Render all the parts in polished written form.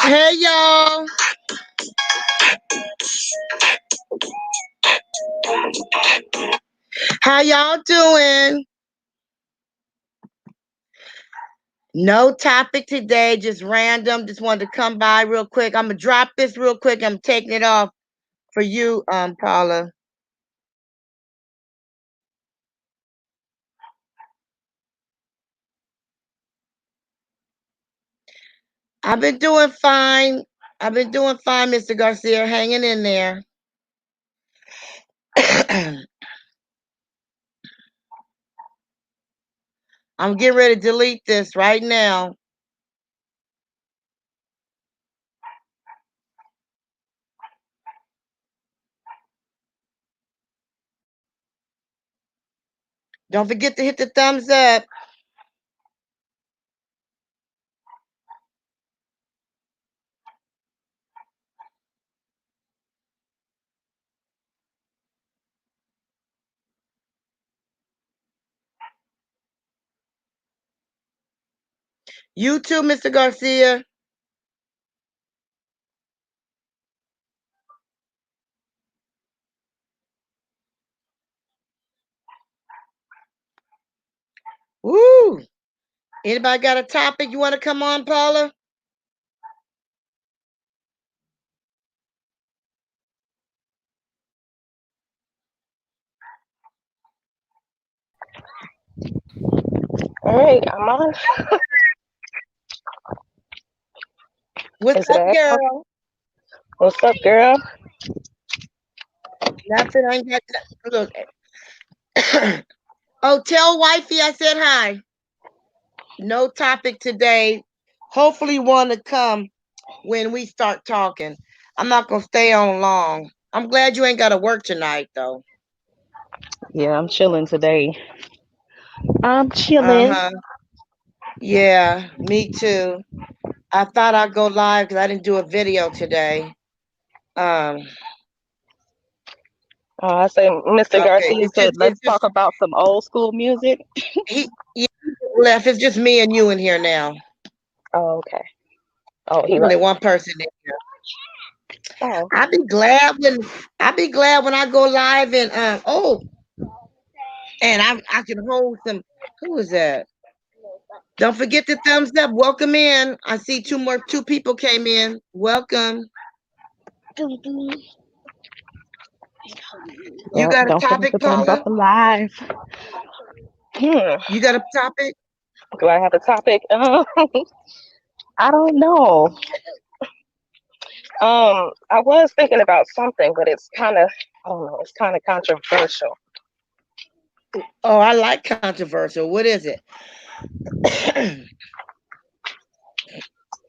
Hey y'all. How y'all doing? No topic today, just random. Just wanted to come by real quick. I'm gonna drop this real quick. I'm taking it off for you, Paula. I've been doing fine. Mr. Garcia, hanging in there. I'm getting ready to delete this right now. Don't forget to hit the thumbs up. You too, Mr. Garcia. Woo! Anybody got a topic you want to come on, Paula? All right, I'm on. What's up, girl? What's up, girl? Nothing. I ain't got to look. Oh, tell wifey I said hi. No topic today. Hopefully, one to come when we start talking. I'm not gonna stay on long. I'm glad you ain't got to work tonight, though. Yeah, I'm chilling today. I'm Uh chilling. huh. Yeah, me too. I thought I'd go live because I didn't do a video today. Um. I say, Mr. Okay. Garcia said, let's It's talk just about some old school music. he left. It's just me and you in here now. Oh, okay. Oh, he Only left. one person in here. Oh, I'll be glad when I go live and and I can hold some. Who is that? Don't forget the thumbs up. Welcome in. I see two people came in. Welcome. You yeah. got a Don't forget topic, to thumbs Paula? up the live. You got a topic? Do I have a topic? I don't know. I was thinking about something, but it's kind of, I don't know. It's kind of controversial. Oh, I like controversial. What is it?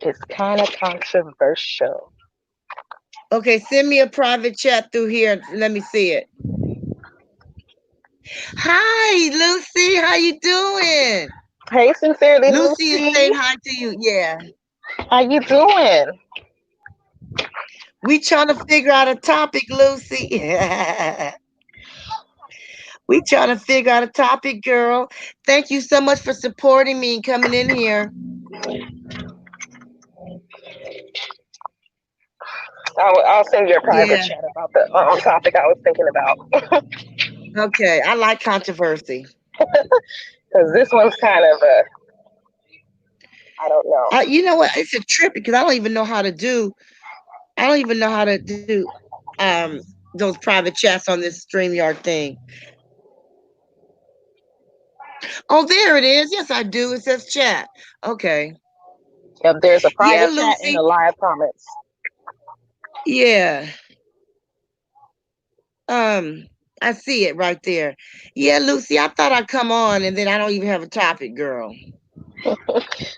It's kind of controversial. Okay, send me a private chat through here. Let me see it. Hi, Lucy. How you doing? Hey, sincerely, Lucy is saying Lucy. hi to you. Yeah. How you doing? We trying to figure out a topic, Lucy. We trying to figure out a topic, girl. Thank you so much for supporting me and coming in here. I'll send you a private Yeah. chat about the topic I was thinking about. Okay. I like controversy. Because this one's kind of a, I don't know. You know what? It's a trip because I don't even know how to do. I don't even know how to do um those private chats on this StreamYard thing. Oh, there it is. Yes, I do. It says chat. Okay. If there's a Yeah, private chat and Lucy. a live comments. Yeah. Um, I see it right there. Yeah, Lucy, I thought I'd come on and then I don't even have a topic, girl.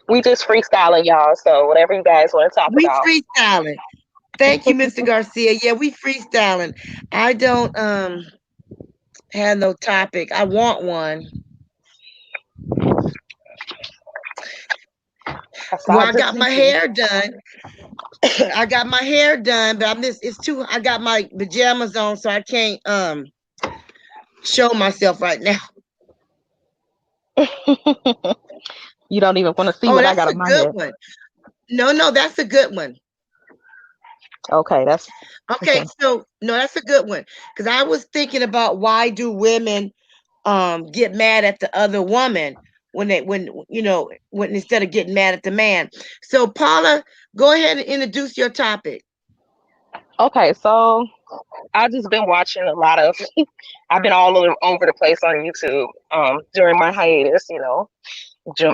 We just freestyling, y'all. So whatever you guys want to talk We about. freestyling. Thank you, Mr. Garcia. Yeah, we freestyling. I don't have no topic. I want one. Well, I Aside just got my thinking. hair done. I got my hair done, but I'm just it's too I got my pajamas on, so I can't show myself right now. You don't even want to see Oh, what I that's got a on my good head. one. No, that's a good one. Okay, that's Okay, okay. so no, that's a good one. Because I was thinking about why do women get mad at the other woman when when instead of getting mad at the man. So Paula, go ahead and introduce your topic. Okay, so I've just been watching a lot of. I've been all over the place on YouTube during my hiatus.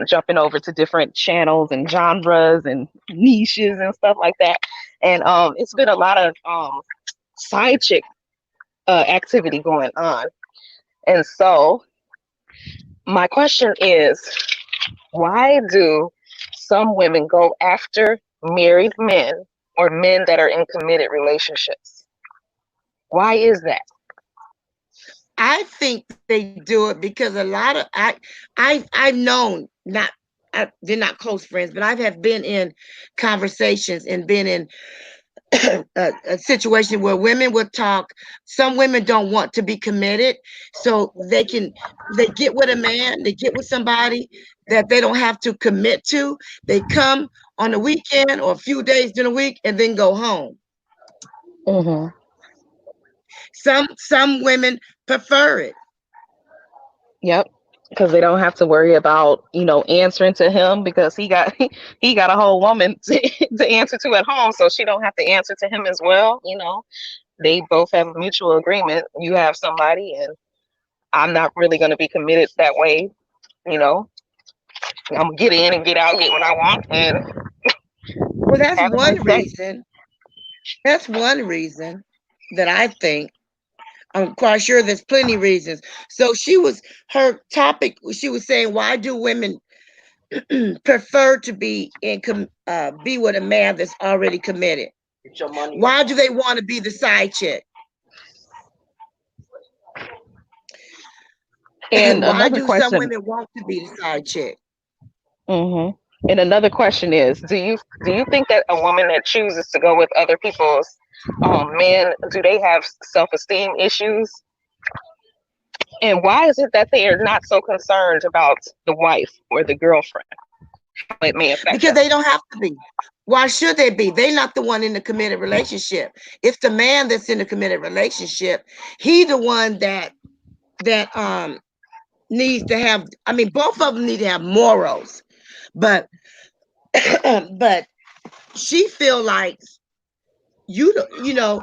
Jumping over to different channels and genres and niches and stuff like that. And it's been a lot of side chick activity going on. And so my question is, why do some women go after married men or men that are in committed relationships? Why is that? I think they do it because a lot of I've known not they're not close friends, but I've have been in conversations and been in a situation where women would talk. Some women don't want to be committed, so they get with a man, they get with somebody that they don't have to commit to. They come on the weekend or a few days during the week and then go home. Mm-hmm. Some women prefer it. Yep. Because they don't have to worry about answering to him because he got a whole woman to answer to at home, so she don't have to answer to him as well. They both have a mutual agreement. You have somebody, and I'm not really going to be committed that way. You know, I'm gonna get in and get out, get what I want, and Well, that's have a nice one day. reason. That's one reason that I think. I'm quite sure there's plenty reasons. So her topic. She was saying, why do women prefer to be with a man that's already committed? Why do they want to be the side chick? And Why another do some question. women want to be the side chick? hmm And another question is, do you think that a woman that chooses to go with other people's men, do they have self-esteem issues? And why is it that they are not so concerned about the wife or the girlfriend, how it may affect Because them? they don't have to be. Why should they be? They're not the one in the committed relationship. It's the man that's in the committed relationship. He the one that needs to have. I mean, both of them need to have morals, but but she feel like you know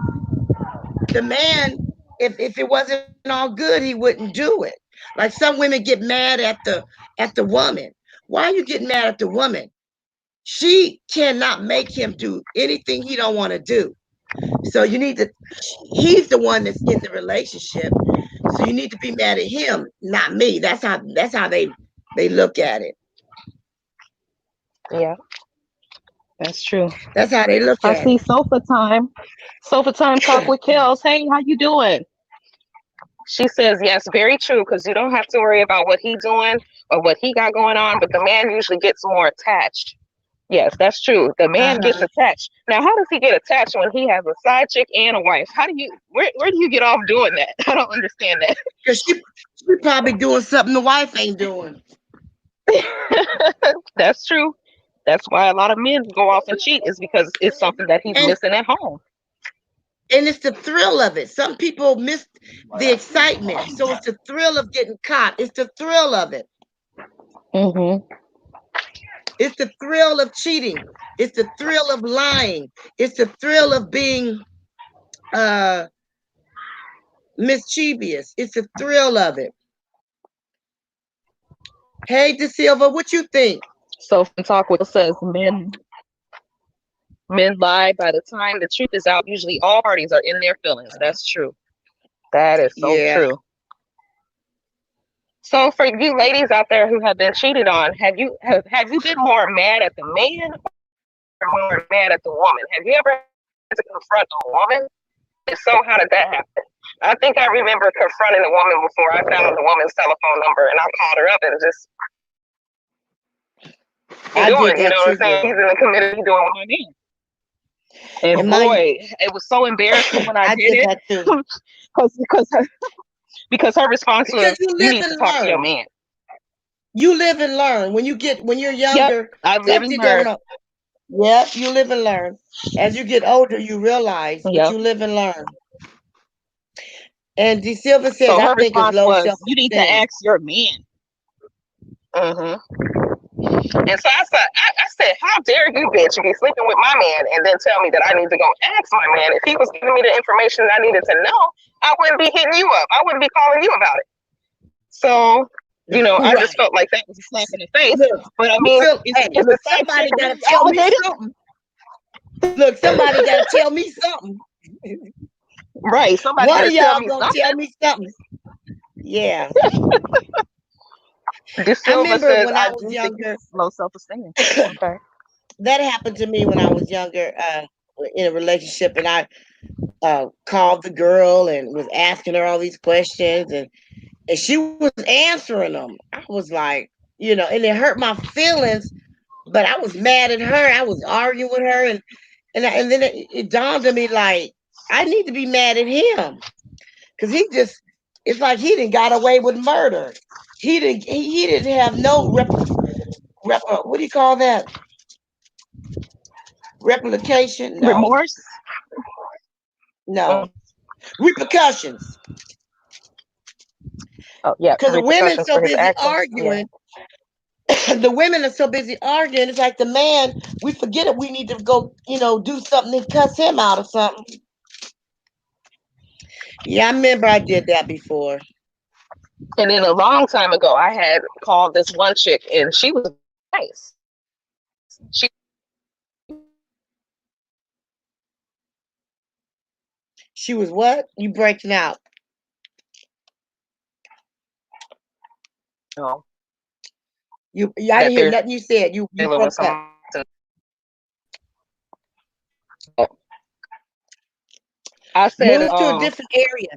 the man. If it wasn't all good, he wouldn't do it. Like some women get mad at the woman. Why are you getting mad at the woman? She cannot make him do anything he don't want to do. So you need to. He's the one that's in the relationship. So you need to be mad at him, not me. That's how they look at it. Yeah, that's true. That's how they look I at see it. sofa time. Sofa time talk with Kels. Hey, how you doing? She says, yes, very true, because you don't have to worry about what he's doing or what he got going on, but the man usually gets more attached. Yes, that's true. The man gets Uh-huh. attached. Now, how does he get attached when he has a side chick and a wife? Where do you get off doing that? I don't understand Because she probably doing something the wife ain't doing. that. That's true. That's why a lot of men go off and cheat is because it's something that he's And missing at home. And it's the thrill of it. Some people miss the excitement. So it's the thrill of getting caught. It's the thrill of it. Mm-hmm. It's the thrill of cheating. It's the thrill of lying. It's the thrill of being uh mischievous. It's the thrill of it. Hey, De Silva, what you think? So from Talk with says men lie by the time the truth is out. Usually all parties are in their feelings. That's true. That is so Yeah. true. So for you ladies out there who have been cheated on, have you been more mad at the man or more mad at the woman? Have you ever had to confront a woman? If so, how did that happen? I think I remember confronting a woman before. I found the woman's telephone number and I called her up and just I did doing, you that know what too, I'm saying? girl. He's in the community doing what I mean. And And my boy, it was so embarrassing when I I did did it that too. because her response Because was, you "You live need to and talk to your learn. man." You live and learn. When you're Yep, younger, I live some and people don't learn. know. Yep, you live and learn. As you get older, you realize, but Yep. you live and learn. And De Silva said, So I her think it's response low was, "You need to self-esteem. ask your man." Mm-hmm. And so I said, "How dare you, bitch, be sleeping with my man and then tell me that I need to go ask my man? If he was giving me the information that I needed to know, I wouldn't be hitting you up. I wouldn't be calling you about it." So, I just Right. felt like that was a slap in the face. Look, But I you mean, feel, hey, is look, the same somebody shit got to really tell me obligated? something. Look, somebody got to tell me something. Right. Somebody One got of to tell y'all me gonna tell something. me something. Yeah. De I Silva remember says, when I "I was do think younger, it's low self-esteem." Okay. that happened to me when I was younger, in a relationship, and I called the girl and was asking her all these questions, and she was answering them. I was like, and it hurt my feelings, but I was mad at her. I was arguing with her, and then it dawned on me like I need to be mad at him because it's like he didn't got away with murder. He didn't have no what do you call that? Replication? No, Remorse? no Mm. repercussions. Oh, yeah, Because the women's repercussions so for his busy actions. Yeah. arguing. The women are so busy arguing. It's like the man, we forget it. We need to go, do something and cuss him out or something. Yeah, I remember I did that before. And then a long time ago, I had called this one chick, and she was nice. She She was what? You breaking out? I that didn't hear they're nothing you said. You dealing with broke up. some. I said, Move to a different area.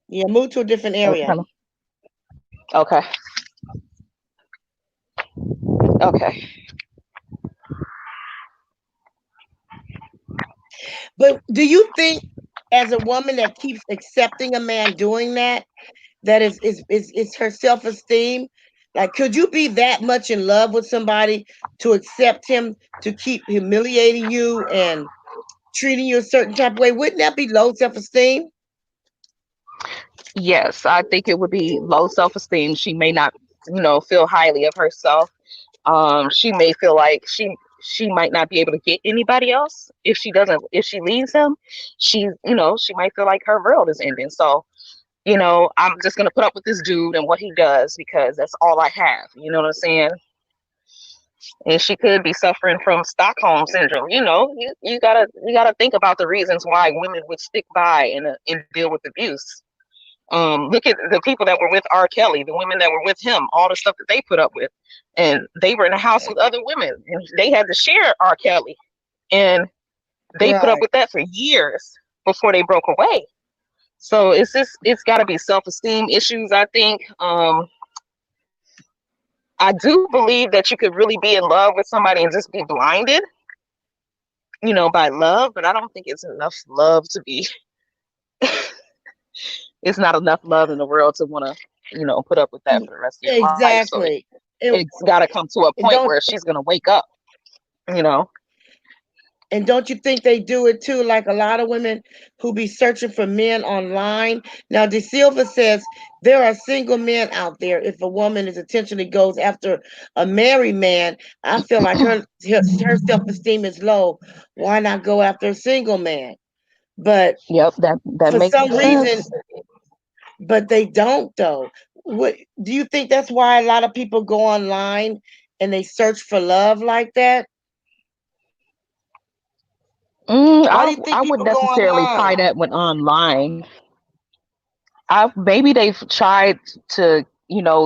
Yeah, move to a different area. okay, okay. But do you think, as a woman that keeps accepting a man doing that, that is her self esteem? Like, could you be that much in love with somebody to accept him to keep humiliating you and treating you a certain type of way? Wouldn't that be low self esteem? Yes, I think it would be low self-esteem. She may not, feel highly of herself. She may feel like she might not be able to get anybody else if she leaves him. She might feel like her world is ending. So, I'm just gonna put up with this dude and what he does because that's all I have. You know what I'm saying? And she could be suffering from Stockholm syndrome. You gotta think about the reasons why women would stick by and deal with abuse. Look at the people that were with R. Kelly, the women that were with him, all the stuff that they put up with, and they were in a house with other women, and they had to share R. Kelly, and they put up Right. with that for years before they broke away. So it's got to be self-esteem issues. I think. I do believe that you could really be in love with somebody and just be blinded, by love, but I don't think it's enough love to be. It's not enough love in the world to want to, put up with that for the rest of your life. So Exactly. it's got to come to a It point don't where she's going to wake up, you know? And don't you think they do it too? Like a lot of women who be searching for men online. Now, De Silva says there are single men out there. If a woman is intentionally goes after a married man, I feel like her self esteem is low. Why not go after a single man? But Yep, that for makes some reason, sense. but they don't though. What do you think that's why a lot of people go online and they search for love like that? Why do you think I would people go necessarily online? tie that with online. I maybe they've tried to,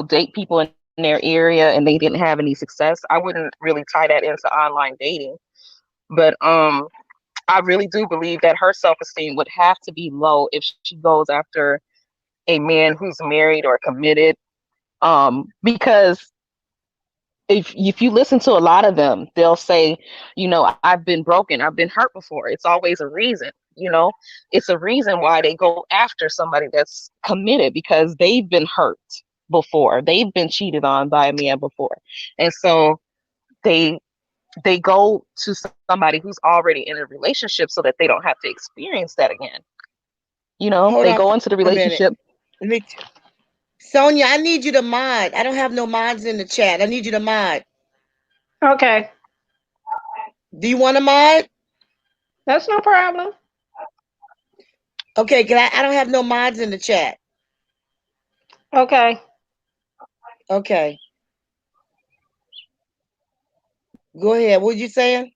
date people in their area and they didn't have any success. I wouldn't really tie that into online dating. But I really do believe that her self-esteem would have to be low if she goes after a man who's married or committed. Because if you listen to a lot of them, they'll say, I've been broken, I've been hurt before. It's always a reason, it's a reason why they go after somebody that's committed because they've been hurt before. They've been cheated on by a man before. And so they they go to somebody who's already in a relationship so that they don't have to experience that again. Hold They on go for into the a minute. relationship. Let me, Sonia, I need you to mod. I don't have no mods in the chat. I need you to mod. Okay, Do you want to mod? that's no problem. Okay, cause I don't have no mods in the chat. Okay. Okay, go ahead. What you saying?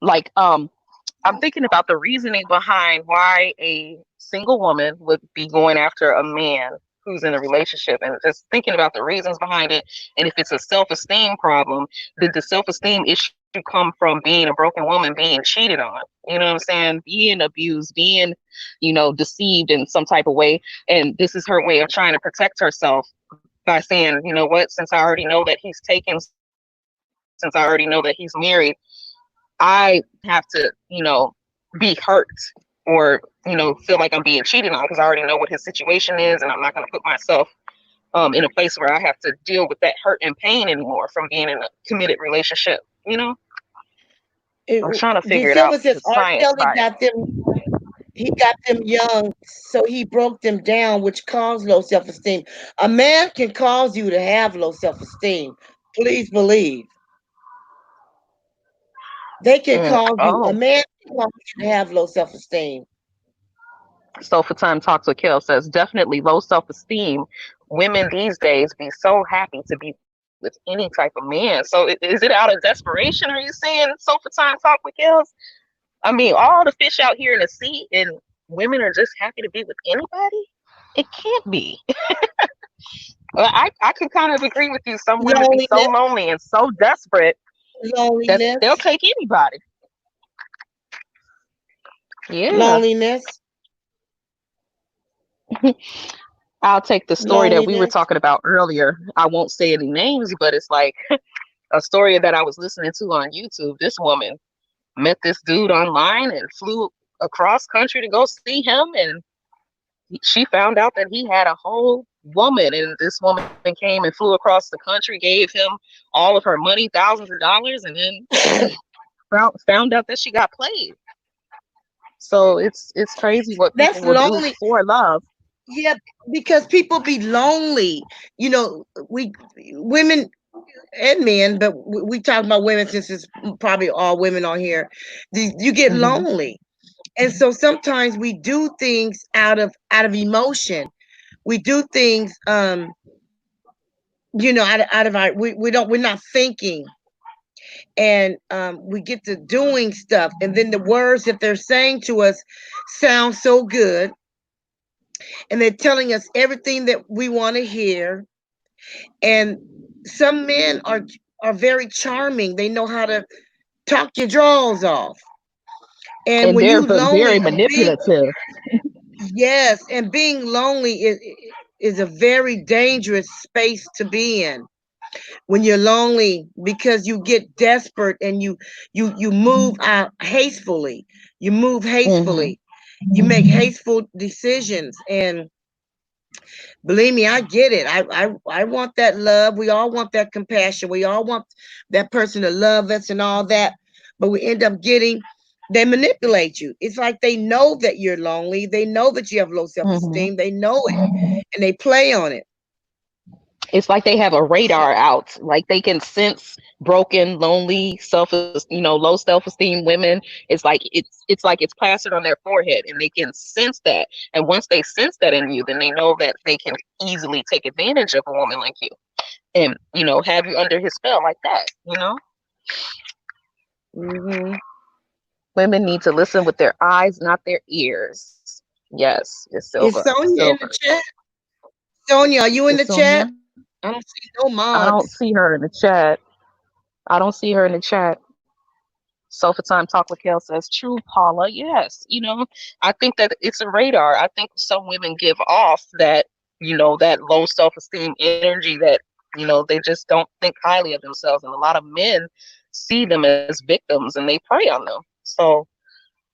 Like, I'm thinking about the reasoning behind why a single woman would be going after a man who's in a relationship, and just thinking about the reasons behind it. And if it's a self-esteem problem, did the self-esteem issue come from being a broken woman being cheated on? You know what I'm saying? Being abused, being, deceived in some type of way. And this is her way of trying to protect herself by saying, you know what, since I already know that he's taken, since I already know that he's married, I have to, be hurt or, feel like I'm being cheated on because I already know what his situation is, and I'm not going to put myself in a place where I have to deal with that hurt and pain anymore from being in a committed relationship. It, I'm trying to De figure it out, Silva says the R. science Kelly behind it. got them. He got them young, so he broke them down, which caused low self esteem. A man can cause you to have low self esteem. Please believe. They can cause you. A Oh, man can cause you to have low self esteem. so for time talks with Kel says definitely low self-esteem. Women these days be so happy to be with any type of man. So is it out of desperation? Are you saying so for time talk with Kels? I mean, all the fish out here in the sea, and women are just happy to be with anybody? It can't be. Well, I can kind of agree with you. Some women be so Loneliness, lonely and so desperate that they'll loneliness, take anybody. Yeah. loneliness, I'll take the story that we were loneliness. talking about earlier. I won't say any names, but it's like a story that I was listening to on YouTube. This woman met this dude online and flew across country to go see him, and she found out that he had a whole woman, and this woman came and flew across the country, gave him all of her money, thousands of dollars, and then found out that she got played. So it's crazy what people That's will do lonely. for love. Yeah, because people be lonely. You know, we women and men, but we talk about women since it's probably all women on here. You get Hmm. lonely, and so sometimes we do things out of emotion. We do things, out of our we're not thinking, and we get to doing stuff, and then the words that they're saying to us sound so good, and they're telling us everything that we want to hear. And some men are very charming. They know how to talk your drawers off. And And when they're you lonely, very manipulative. yes, and being lonely is a very dangerous space to be in. When you're lonely, because you get desperate and you move out hastefully. You move Hmm. hastefully. You make hasteful decisions, and believe me, I get it. I want that love. We all want that compassion. We all want that person to love us and all that. but we end up getting, they manipulate you. It's like they know that you're lonely. They know that you have low Hmm. self-esteem. They know it and they play on it. It's like they have a radar out, like they can sense broken, lonely, low self-esteem women. It's like it's plastered on their forehead, and they can sense that. And once they sense that in you, then they know that they can easily take advantage of a woman like you, and have you under his spell like that. Hmm. Women need to listen with their eyes, not their ears. Yes, it's Is Silver. Sonia in the Silver. chat? Sonia, are you in It's the Sonia. chat? I don't see no I don't mods. see her in the chat. I don't see her in the chat. Sofa Time Talk with Kel says, true, Paula. Yes. I think that it's a radar. I think some women give off that low self esteem energy that, they just don't think highly of themselves. And a lot of men see them as victims and they prey on them. So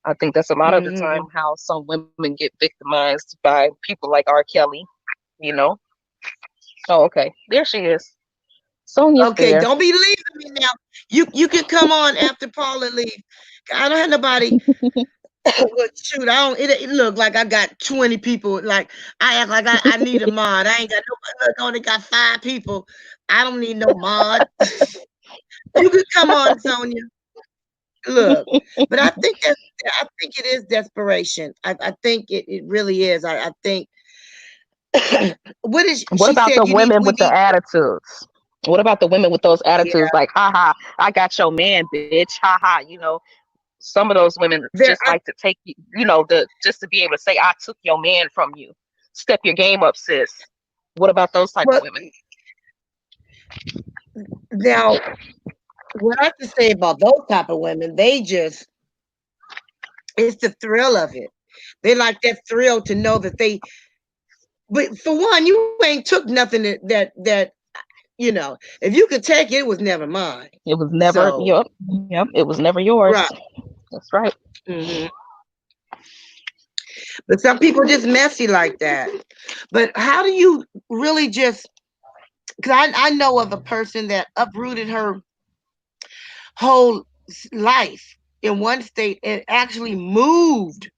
I think that's a lot of the time Hmm. how some women get victimized by people like R. Kelly, you know. Oh, okay. There she is. Sonia's Okay, there. don't be leaving me now. You can come on after Paula leave. I don't have nobody. Well, shoot, I don't. It look like I got 20 people. Like I act like I need a mod. I ain't got nobody. Look, I only got 5 people. I don't need no mod. You can come on, Sonia. Look, but I think it is desperation. I think it really is. I think what is What she about said the you need women we with the need attitudes? What about the women with those attitudes yeah. like, ha ha, I got your man, bitch, ha ha, some of those women There just like to take just to be able to say, I took your man from you. Step your game up, sis. What about those type of well women? now what I have to say about those type of women, they just it's the thrill of it. They like that thrill to know that they but for one, you ain't took nothing that if you could take it, it was never mine. It was never, So yep, it was never yours. right. That's right. Hmm. But some people just messy like that. But how do you really just because I know of a person that uprooted her whole life in one state and actually moved,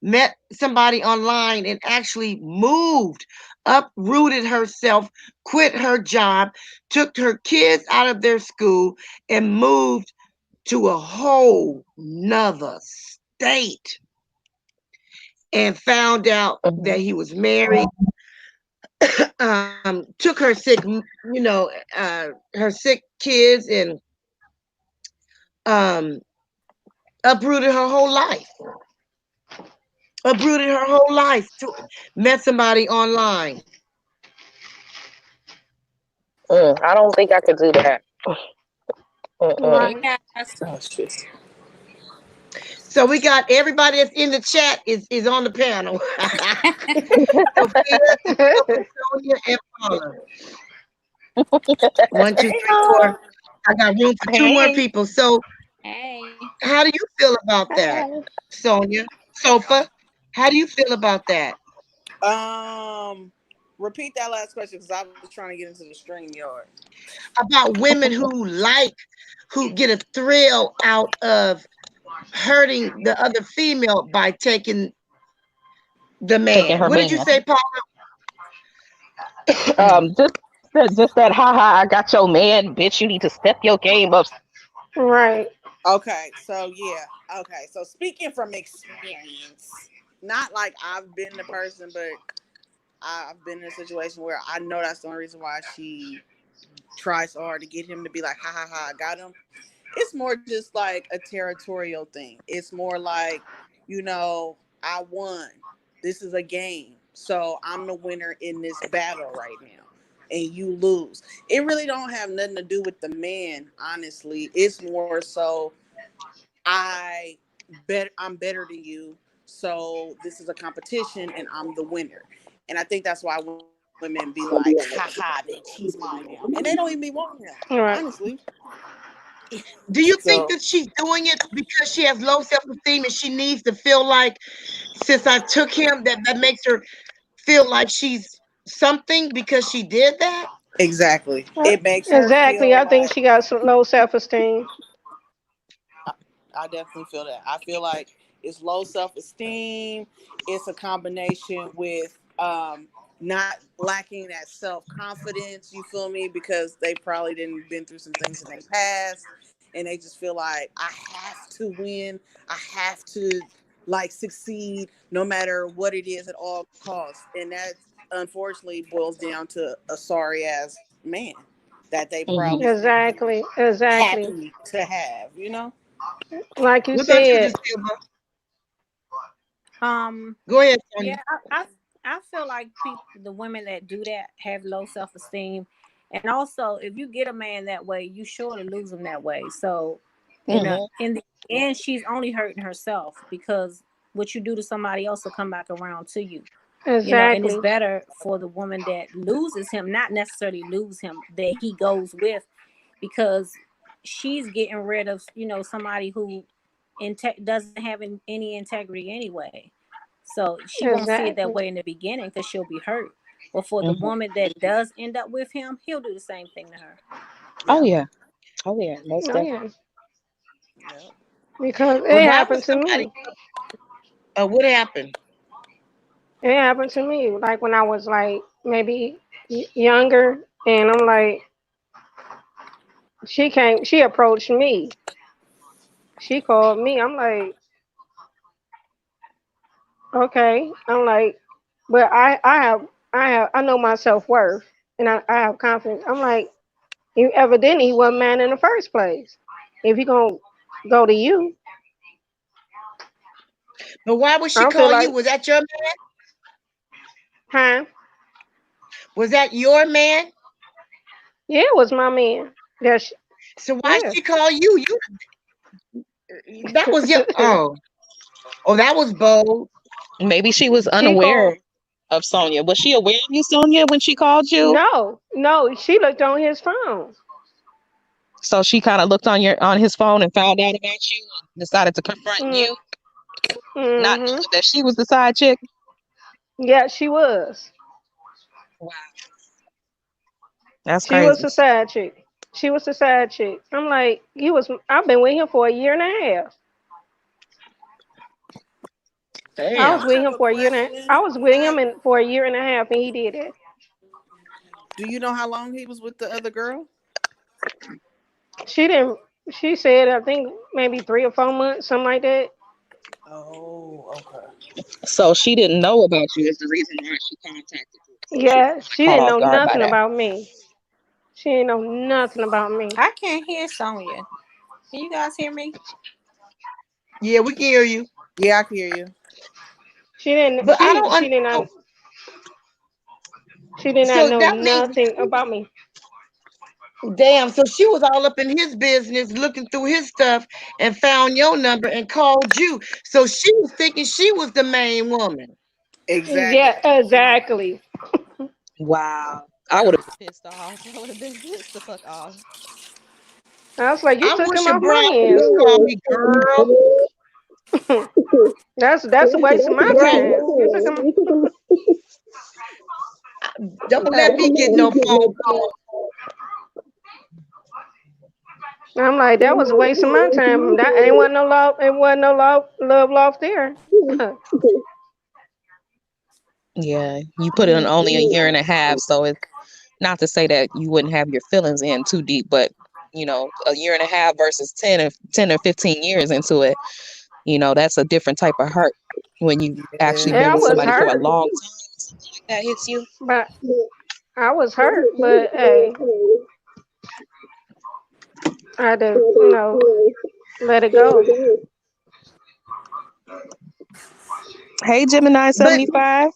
met somebody online and actually moved, uprooted herself, quit her job, took her kids out of their school, and moved to a whole nother state and found out Mhm. that he was married. Took her sick, her sick kids and um, uprooted her whole life. Uprooted her whole life. Met somebody online. I don't think I could do that. Mm-mm. Right. Yes. Oh, shit. So we got everybody that's in the chat is on the panel. Sophia, Sonia, and Paula. 1, 2, 3, 4. I got room for 2 more Hey. people. So Hey. how do you feel about that, Sonia? Sofa, how do you feel about that? Um, Repeat that last question because I was trying to get into the stream yard. About women who get a thrill out of hurting the other female by taking the Taking man. her What did you man. say, Paula? Just that, haha, I got your man, bitch. You need to step your game up. Right. Okay, so yeah. Okay, so speaking from experience, not like I've been the person, but I've been in a situation where I know that's the only reason why she tries so hard to get him to be like, ha ha ha, I got him. It's more just like a territorial thing. It's more like, I won. This is a game. So I'm the winner in this battle right now. And you lose. It really don't have nothing to do with the man, honestly. It's more so I'm better than you. So this is a competition and I'm the winner. And I think that's why women be like, ha ha, bitch, he's mine now. And they don't even be wanting him, Right. honestly. Do you So think that she's doing it because she has low self-esteem and she needs to feel like since I took him that makes her feel like she's something because she did that? exactly. It makes her Exactly. feel I think like she got some low self esteem. I definitely feel that. I feel like it's low self esteem. It's a combination with not lacking that self confidence. You feel me? Because they probably didn't been through some things in their past, and they just feel like I have to win. I have to like succeed no matter what it is at all costs, and that unfortunately boils down to a sorry ass man that they Mm-hmm. probably Exactly. Exactly. happy to have. You know. Like you What about you, said. Lucille? Um, Go ahead, Sonia. yeah, I feel like the women that do that have low self esteem, and also if you get a man that way, you sure to lose him that way. So, Mm-hmm. in the end, she's only hurting herself because what you do to somebody else will come back around to you. And it's Exactly. better for the woman that loses him, not necessarily lose him, that he goes with, because she's getting rid of somebody who doesn't have any integrity anyway. So she won't see it that Exactly. way in the beginning because she'll be hurt. But for the Mm-hmm. woman that does end up with him, he'll do the same thing to her. Oh Yeah. yeah. Oh yeah. Most Oh definitely. yeah. Yeah. Because Well, it why would happened to somebody? me. What happened? It happened to me. Like when I was like maybe younger, and I'm like, she approached me. She called me. I'm like, okay. I'm like, but I know my self worth, and I have confidence. I'm like, you evidently he wasn't man in the first place. If he gonna go to you, But why would I she don't feel call you? like, Was that your man? huh? Was that your man? Yeah, it was my man. So why Yeah. she call you? That was your oh, that was bold. Maybe she was She called. unaware of Sonia. Was she aware of you, Sonia, when she called you? No, no, she looked on his phone. So she kind of looked on his phone and found out about you and decided to confront Mm, you, not mm-hmm. knowing that she was the side chick. Yeah, she was. Wow, that's She was crazy. a side chick. She was a side chick. I'm like, I've been with him for a year and a half. I was Damn. I with have him a for a year and question. I was with him for a year and a half, and he did it. Do you know how long he was with the other girl? She didn't. She said, I think maybe 3 or 4 months, something like that. Oh, okay. So she didn't know about you is the reason why she contacted you. So she was Yeah, kind of she caught didn't off know guard by nothing that. about me. She didn't know nothing about me. I can't hear Sonya. Can you guys hear me? Yeah, we can hear you. Yeah, I can hear you. She didn't. But I She don't she did not. know. She did not So know that means nothing about me. damn. So she was all up in his business, looking through his stuff, and found your number and called you. So she was thinking she was the main woman. Exactly. Yeah, exactly. Wow. I would have been pissed off. I would have been pissed the fuck off. I was like, you I took him wish a off my bride would hands. just call me girl. That's a waste of my Girl, time. You took him. don't let me get no phone call. I'm like, that was a waste of my time. That ain't wasn't no love. It wasn't no love lost there. Yeah, you put it in only a year and a half, so it's not to say that you wouldn't have your feelings in too deep, but a year and a half versus 10 or 15 years into it, that's a different type of hurt when you actually Yeah. been Yeah, I with was somebody for a hurt, long time. Something like that hits you. but I was hurt. But hey, I had to, let it go. Hey, Gemini But 75.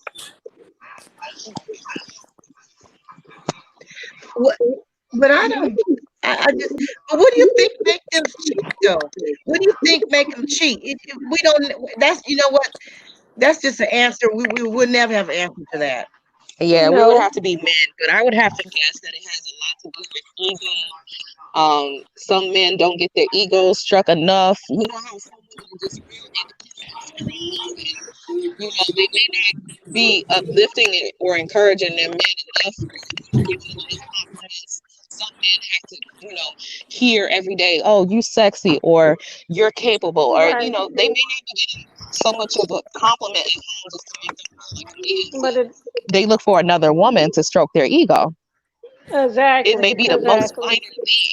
what? But I don't. I just. But what do you think make them cheat though? What do you think make them cheat? We don't. That's what. That's just an answer. We would never have an answer to that. Yeah, we would No, have to be men, but I would have to guess that it has a lot to do with ego. Some men don't get their egos struck enough. You know how some women are just real independent, and they may not be uplifting it or encouraging their men enough, giving them enough confidence. some men have to, hear every day, oh, you sexy, or you're capable, or, Right. they may not be getting so much of a compliment at home just to make them feel like a man. But So they look for another woman to stroke their ego. It may exactly, be the most minor exactly, thing,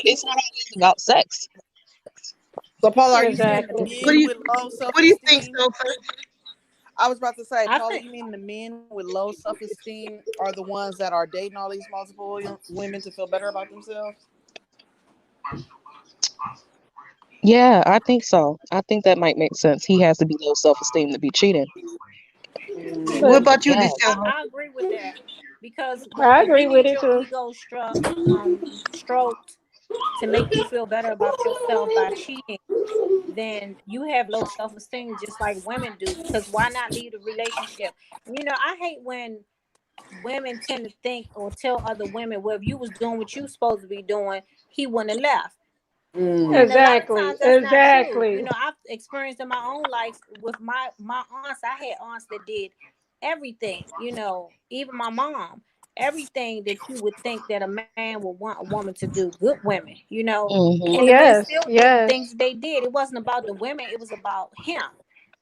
it's not always about sex. So, Paula, are you saying the exactly. What do men you with low What do you think, self-esteem? Sophie? I was about to say, I Paula, think you mean the men with low self-esteem are the ones that are dating all these multiple women to feel better about themselves? Yeah, I think so. I think that might make sense. He has to be low self-esteem to be cheating. What But Mm. about you, Yeah. December? I agree with that because I if agree you with need it your too. ego stroked to make you feel better about yourself by cheating, then you have low self-esteem just like women do, because why not leave the relationship? I hate when women tend to think or tell other women, well, if you was doing what you supposed to be doing, he wouldn't have left. Mm. And a lot of Exactly, times that's not true. exactly, I've experienced in my own life with my aunts. I had aunts that did everything, even my mom, everything that you would think that a man would want a woman to do, good women. Hmm. And the men yes, still did the yes, things they did. It wasn't about the women, it was about him.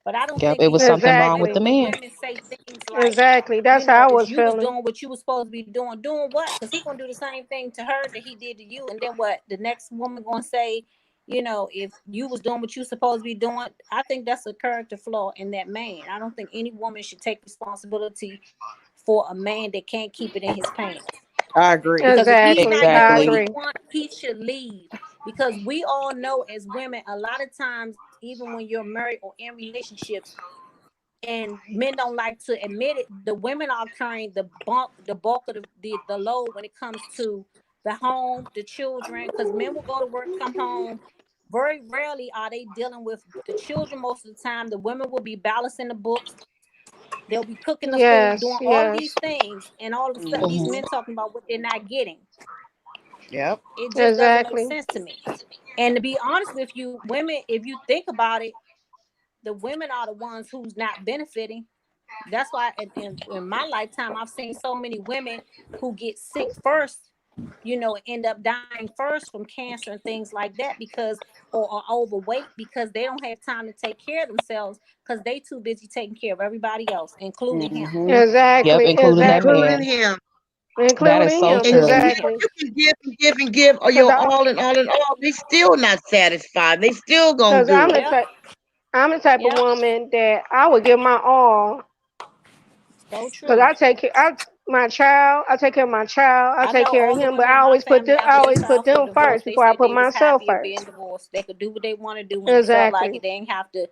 But I don't Yep, think it it was should something be the wrong way with exactly, the when man. women say things like, exactly. That's how I if was you was feeling. doing what you was supposed to be doing what? Because he gonna do the same thing to her that he did to you, and then what? The next woman gonna say, if you was doing what you supposed to be doing. I think that's a character flaw in that man. I don't think any woman should take responsibility for a man that can't keep it in his pants. I agree. Because if he's Exactly, not getting I what Exactly. he agree. wants, he should leave. Because we all know as women, a lot of times, even when you're married or in relationships, and men don't like to admit it, the women are carrying the bulk of the load when it comes to the home, the children, because men will go to work, come home. Very rarely are they dealing with the children. Most of the time the women will be balancing the books, they'll be cooking the food, Yes, doing all of these yes, things, and all of a sudden these Hmm. men talking about what they're not getting. Yep. It just doesn't make exactly. sense to me. And to be honest with you, women, if you think about it, the women are the ones who's not benefiting. That's why in my lifetime, I've seen so many women who get sick first, end up dying first from cancer and things like that, because or are overweight because they don't have time to take care of themselves because they too busy taking care of everybody else, including him. Mm-hmm. Yep, Exactly, including that exactly. Including man. him. That is Including so him, And true. exactly. you can give and give and give or Cause your all and all and all. They still not satisfied. They still gonna cause do it. Yep, I'm the type of yep, woman that I would give my all. so Cause true. I take care of my child, I I take know care of all the him, but women in my family I after their always put child got them first divorced, they before I said put they was myself happy of being first. divorced. They could do what they want to do when they felt like Exactly. it. They ain't have to,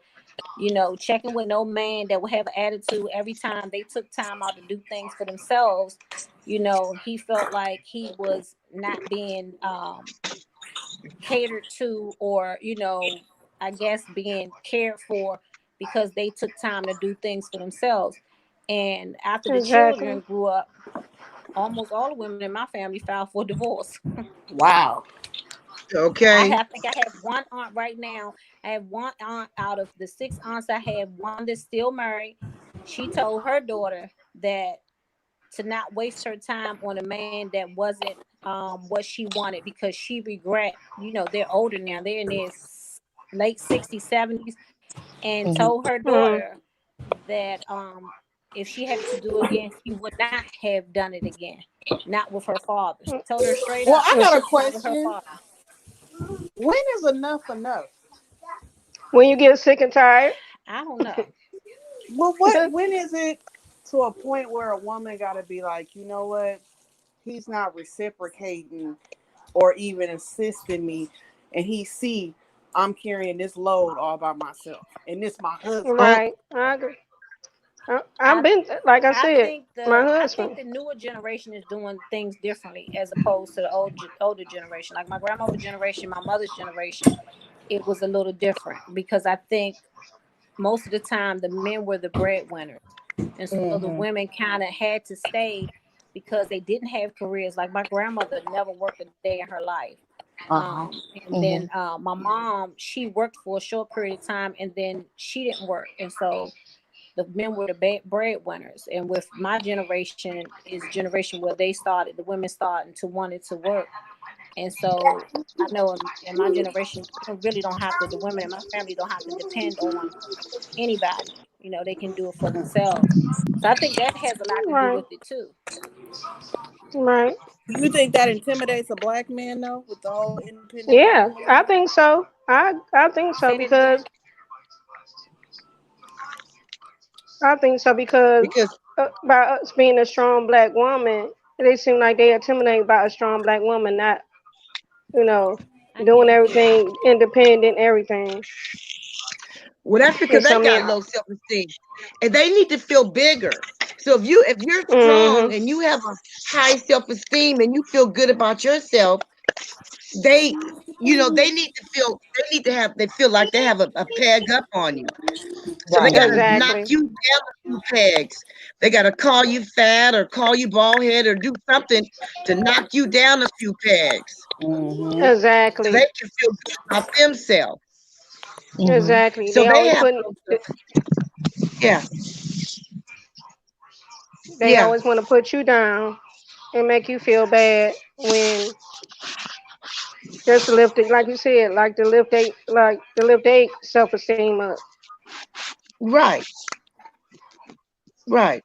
checking with no man that would have an attitude every time they took time out to do things for themselves. He felt like he was not being catered to, or I guess being cared for, because they took time to do things for themselves. And after the children Exactly. grew up, almost all the women in my family filed for divorce. Wow. Okay. I think I have one aunt right now. I have one aunt out of the six aunts I have, one that's still married. She told her daughter that to not waste her time on a man that wasn't what she wanted, because she regret, they're older now, they're in their late 60s, 70s, and Hmm. told her Mm. daughter that if she had to do it again, she would not have done it again. Not with her father. She told her straight Well, up, I got a not with her question. father. When is enough enough? When you get sick and tired. I don't know. Well, what? When is it to a point where a woman got to be like, you know what? He's not reciprocating or even assisting me, and he see I'm carrying this load all by myself, and this my husband. Mm, Right. I agree. I've I been, like I I said, think my the husband. newer generation is doing things differently as opposed to the older generation. Like my grandmother generation, my mother's generation, it was a little different, because I think most of the time the men were the breadwinners, and so the Mm-hmm. women kind of had to stay because they didn't have careers. Like my grandmother never worked a day in her life. Uh-huh. And mhm, then my mom, she worked for a short period of time, and then she didn't work, and so the men were the breadwinners, and with my generation is generation where the women starting to wanted to work, and so I know in my generation, really don't have to. The women in my family don't have to depend on anybody. They can do it for themselves. So I think that has a lot to do Right. with it too. Right. Do you think that intimidates a black man though, with the whole independent Yeah, woman I movement? think so. I think so Say that again. because I think so because Because by us being a strong black woman, they seem like they intimidated by a strong black woman, not you know I doing guess, yeah. everything independent, everything. well, that's because And they some got men. low self-esteem, and they need to feel bigger. So if you're strong Mhm. and you have a high self-esteem and you feel good about yourself, they they feel like they have a peg up on you. So they Right. gotta knock Exactly. you down a few pegs. They gotta call you fat or call you bald head or do something to knock you down a few pegs Mm-hmm. so Exactly. they can feel good about themselves. Mm-hmm. Exactly. So They they always have putting. yeah, They yeah, always want to put you down and make you feel bad when just to lift it, like you said, like to lift their self esteem up. right, right.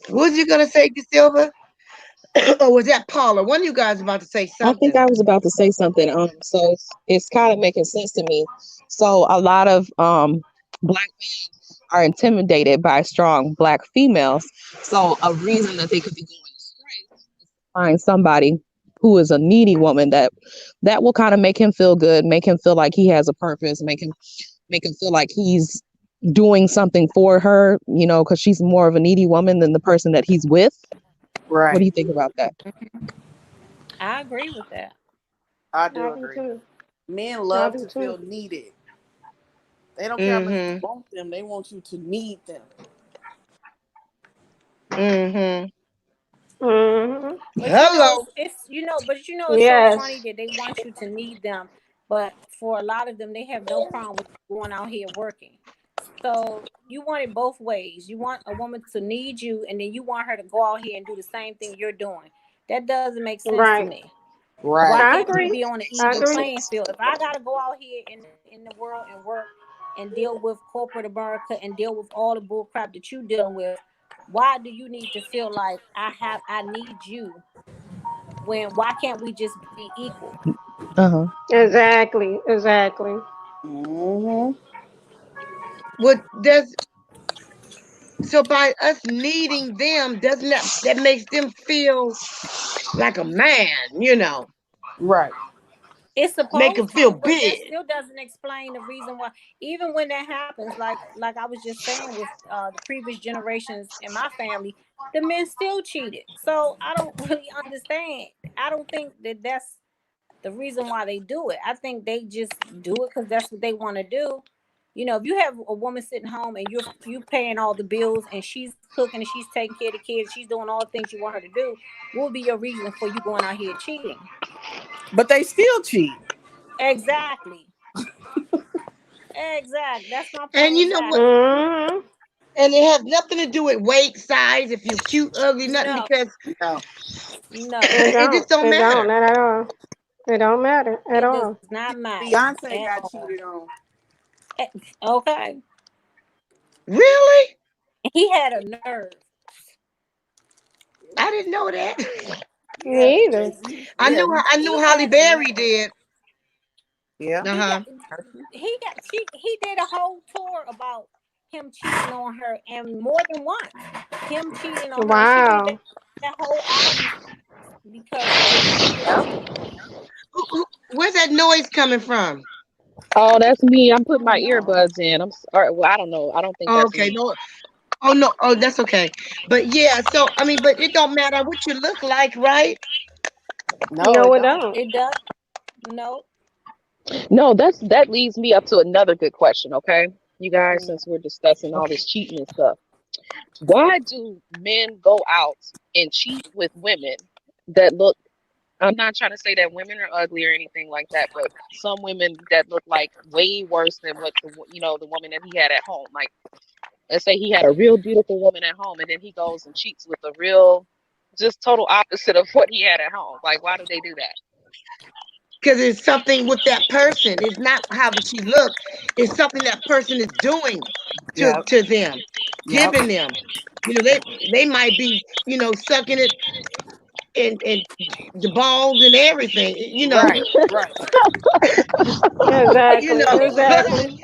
What was you gonna say, Silva? Or was that Paula? One of you guys about to say I think something. I was about to say something. So it's kind of making sense to me. So a lot of black men are intimidated by strong black females. So a reason that they could be going astray is to find somebody who is a needy woman that will kind of make him feel good, make him feel like he has a purpose, make him feel like he's doing something for her, because she's more of a needy woman than the person that he's with. What do Right. you think about that? I agree with that. I I do do agree. too. Men I love do to too. feel needed. They don't care how much you Mm-hmm. want them. They want you to need them. Mm-hmm. Hmm. But Hello. but it's so funny Yes. that they want you to need them. But for a lot of them, they have no problem with going out here working. So you want it both ways. You want a woman to need you, and then you want her to go out here and do the same thing you're doing. That doesn't make sense to Right. me. Why Right. I can't we agree. be on an I even agree. playing field? If I gotta go out here in the world and work and deal with corporate America and deal with all the bull crap that you dealing with, why do you need to feel like I need you when why can't we just be equal? Uh-huh. Exactly. Exactly. Mm-hmm. What does so by us needing them, doesn't that makes them feel like a man, Right. It's make them supposed feel to, but that big. still doesn't explain the reason why. Even when that happens, like I was just saying with the previous generations in my family, the men still cheated. So I don't really understand. I don't think that that's the reason why they do it. I think they just do it because that's what they want to do. If you have a woman sitting home and you paying all the bills and she's cooking and she's taking care of the kids, she's doing all the things you want her to do, what would be your reason for you going out here cheating? But they still cheat. Exactly. Exact. That's my And point you know what? exactly. Hmm. And it has nothing to do with weight, size, if you're cute, ugly, nothing, No, because No. no, It it don't. just don't It don't. matter. Not at all. It don't matter at it does all. not matter Beyonce at got all. cheated on. Eh, Okay. Really? He had a nerve. I didn't know that. Yeah. Me Jay either. Z. I Yeah. knew I knew He Holly had a Berry nerve. did. Yeah. He got Uh-huh. he did a whole tour about him cheating on her and more than once. Him cheating on her and she did Wow. that whole album because he was cheating. Where's that noise coming from? Oh, that's me. I'm putting Oh my no. earbuds in. I'm sorry. Well, I don't know. I don't think Oh, that's okay, me. no. Oh no. Oh, that's okay. But yeah, so I mean, but it don't matter what you look like, right? No, No, it it don't. don't. It does no. No, that leads me up to another good question, okay? You guys, Mm. since we're discussing all Okay. this cheating and stuff, why do men go out and cheat with women that look, I'm not trying to say that women are ugly or anything like that, but some women that look like way worse than what the woman that he had at home. Like and say he had a real beautiful woman at home, and then he goes and cheats with a real, just total opposite of what he had at home. Like, why do they do that? Because it's something with that person. It's not how she look. It's something that person is doing Yep. to them, Yep. giving them. They might be, sucking it and the balls and everything. Right. Right. You Exactly. know, Exactly.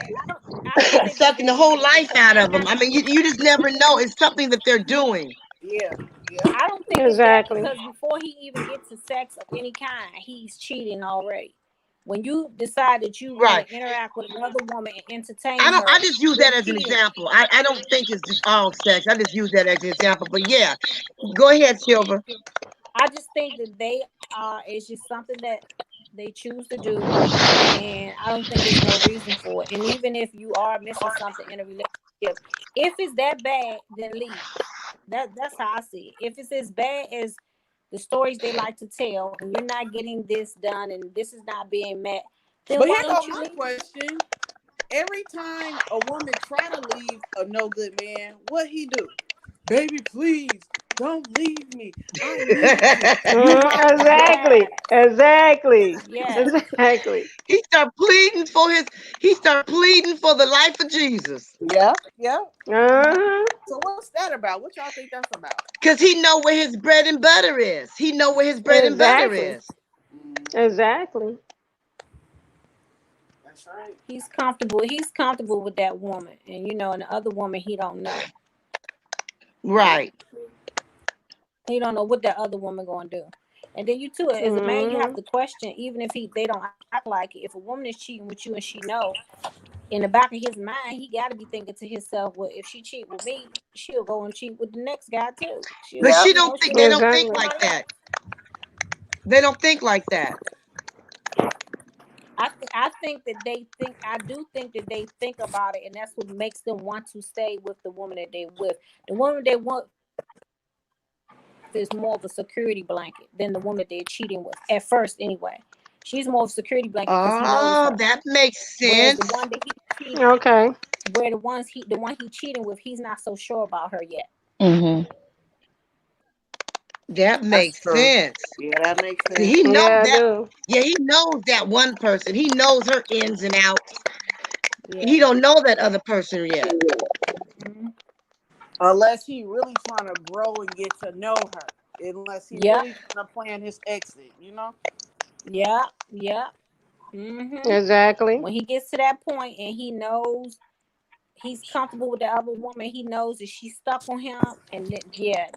I don't think that sucking the they whole even life out of them. I mean, you just never know. It's something that they're doing. Yeah. Yeah. I don't think it's that, Exactly. because before he even gets to sex of any kind, he's cheating already. When you decide that you want Right. to interact with another woman and entertain her, I just use you're that as an cheating. example. I don't think it's just all sex. I just use that as an example. But yeah, go ahead, Silver. I just think that it's just something that they choose to do, and I don't think there's no reason for it. And even if you are missing something in a relationship, if it's that bad, then leave. That's how I see it. If it's as bad as the stories they like to tell, and you're not getting this done, and this is not being met, then But why here don't goes you my leave? question. Every time a woman try to leave a no good man, what he do? Baby, please don't leave me. I need you. You my Exactly. Exactly. Yes. Exactly. He start pleading for the life of Jesus. Yeah, yeah. Uh-huh. So what's that about? What y'all think that's about? Because he know where his bread and butter is. He know where his bread and butter Exactly. is. Exactly. That's right. He's comfortable with that woman, and and the other woman he don't know. Right. He don't know what that other woman gonna do. And then you too, as a man, you have to question, even if they don't act like it. If a woman is cheating with you and she know, in the back of his mind, he got to be thinking to himself, well, if she cheat with me, she'll go and cheat with the next guy too. She'll, But Yeah. she you don't know, think she'll they go don't cheat think with Exactly. like somebody else. that. They don't think like that. I do think that they think about it, and that's what makes them want to stay with the woman that they with. The woman they want is more of a security blanket than the woman they're cheating with at first. Anyway, she's more of a security blanket because he knows Oh, her. that makes Whereas sense. the one that he cheating, Okay. the one he cheating with, he's not so sure about her yet. Mm-hmm. That That's makes true. sense. Yeah, that makes sense. He knows Yeah, I that. do. Yeah, he knows that one person. He knows her ins and outs. He Yeah. don't know that other person yet. Mm-hmm. Unless he really trying to grow and get to know her. Unless he Yep. really trying to plan his exit, you know? Yep. Yep. Mm-hmm. Exactly. When he gets to that point and he knows he's comfortable with the other woman, he knows that she's stuck on him, and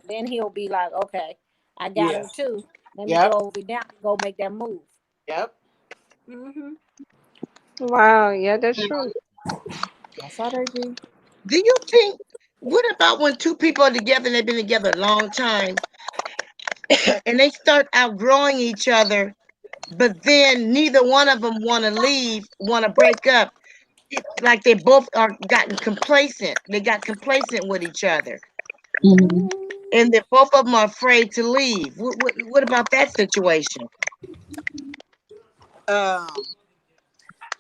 then he'll be like, okay, I got Yeah. her too. Let me Yep. go over down, go make that move. Yep. Mm-hmm. Wow. Yeah, that's true. That's how they do. Do you think? What about when two people are together and they've been together a long time and they start outgrowing each other, but then neither one of them want to leave, want to break up? It's like they both are gotten complacent. They got complacent with each other, Mm-hmm. and then both of them are afraid to leave. What about that situation? Um,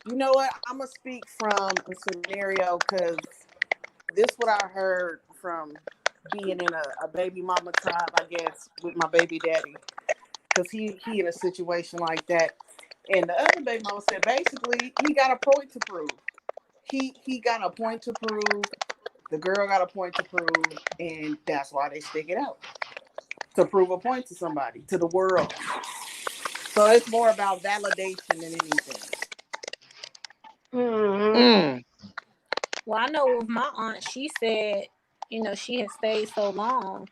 you know what? I'm gonna speak from a scenario because this what I heard from being in a baby mama tribe, I guess, with my baby daddy, because he in a situation like that, and the other baby mama said basically he got a point to prove. He got a point to prove. The girl got a point to prove, and that's why they stick it out to prove a point to somebody, to the world. So it's more about validation than anything. Mm-hmm. Mm. Well, I know with my aunt, she said, she had stayed so long.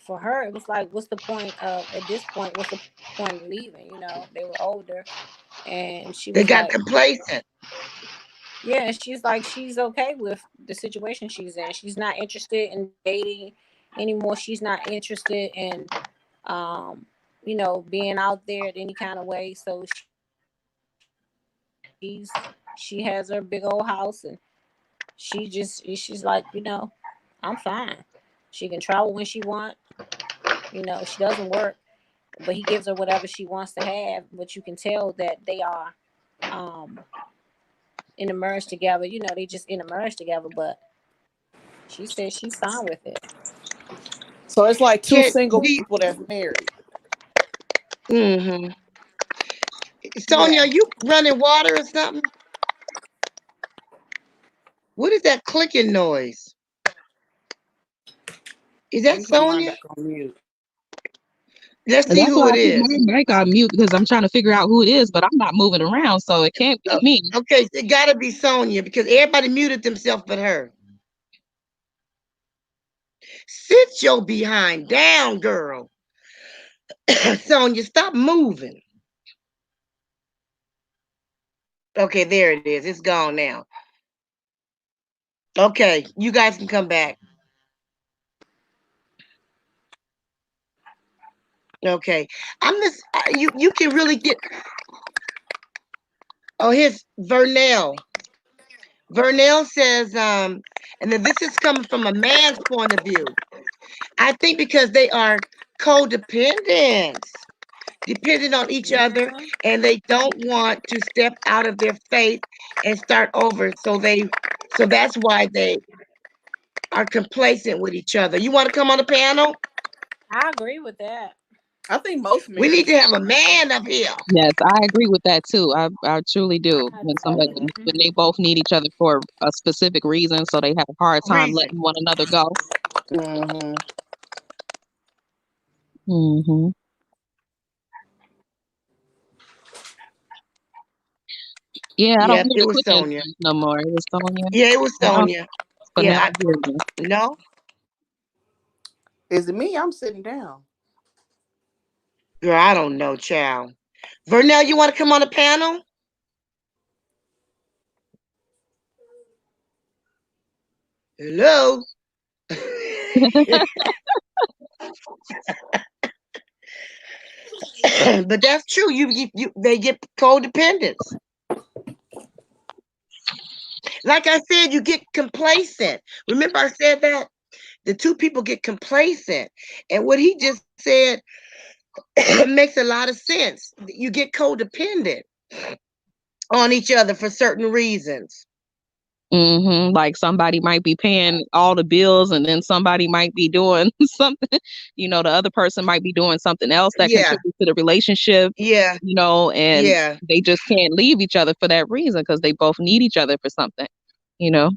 For her, it was like, what's the point of at this point? What's the point of leaving? They were older, and she They was got like, complacent. yeah, she's like, she's okay with the situation she's in. She's not interested in dating anymore. She's not interested in, um, being out there in any kind of way. So she has her big old house, and she's like, I'm fine. She can travel when she wants. She doesn't work, but he gives her whatever she wants to have. But you can tell that they are um in a marriage together. They just in a marriage together, but She said she's fine with it. So it's like two Can single do people that's married. mm-hmm. Yeah. Sonia, are you running water or something? What is that clicking noise? Is Let that me put mine Sonia? back on mute. Let's And see that's who why it I keep is. my mic on mute because I'm trying to figure out who it is, but I'm not moving around, so it can't be me. Okay, it gotta be Sonia because everybody muted themselves but her. Sit your behind down, girl. Sonia, stop moving. Okay, there it is. It's gone now. Okay, you guys can come back. Okay, I'm this. You can really get. Oh, here's Vernell. Vernell says, and then this is coming from a man's point of view. I think because they are codependents, dependent on each other, and they don't want to step out of their faith and start over. So that's why they are complacent with each other. You want to come on the panel? I agree with that. I think most We need marriages to have a are like that. man up here. Yes, I agree with that too. I truly do. I When do. when they both need each other for a specific reason, so they have a hard time Reason. letting one another go. Mm-hmm. Hmm. Yeah, I don't Yep, hear it the was clicking Sonia. no more. It was Sonia. Yeah, it was Now, Sonia. but now Yeah, I hear you. no, Is it me? I'm sitting down. girl, I don't know, child. Vernell, you want to come on the panel? Hello. But that's true. They get codependents. Like I said, you get complacent. Remember, I said that the two people get complacent, and what he just said makes a lot of sense. You get codependent on each other for certain reasons. Like somebody might be paying all the bills, and then somebody might be doing something. The other person might be doing something else that Yeah, contributes to the relationship. yeah, And yeah. they just can't leave each other for that reason because they both need each other for something. You know.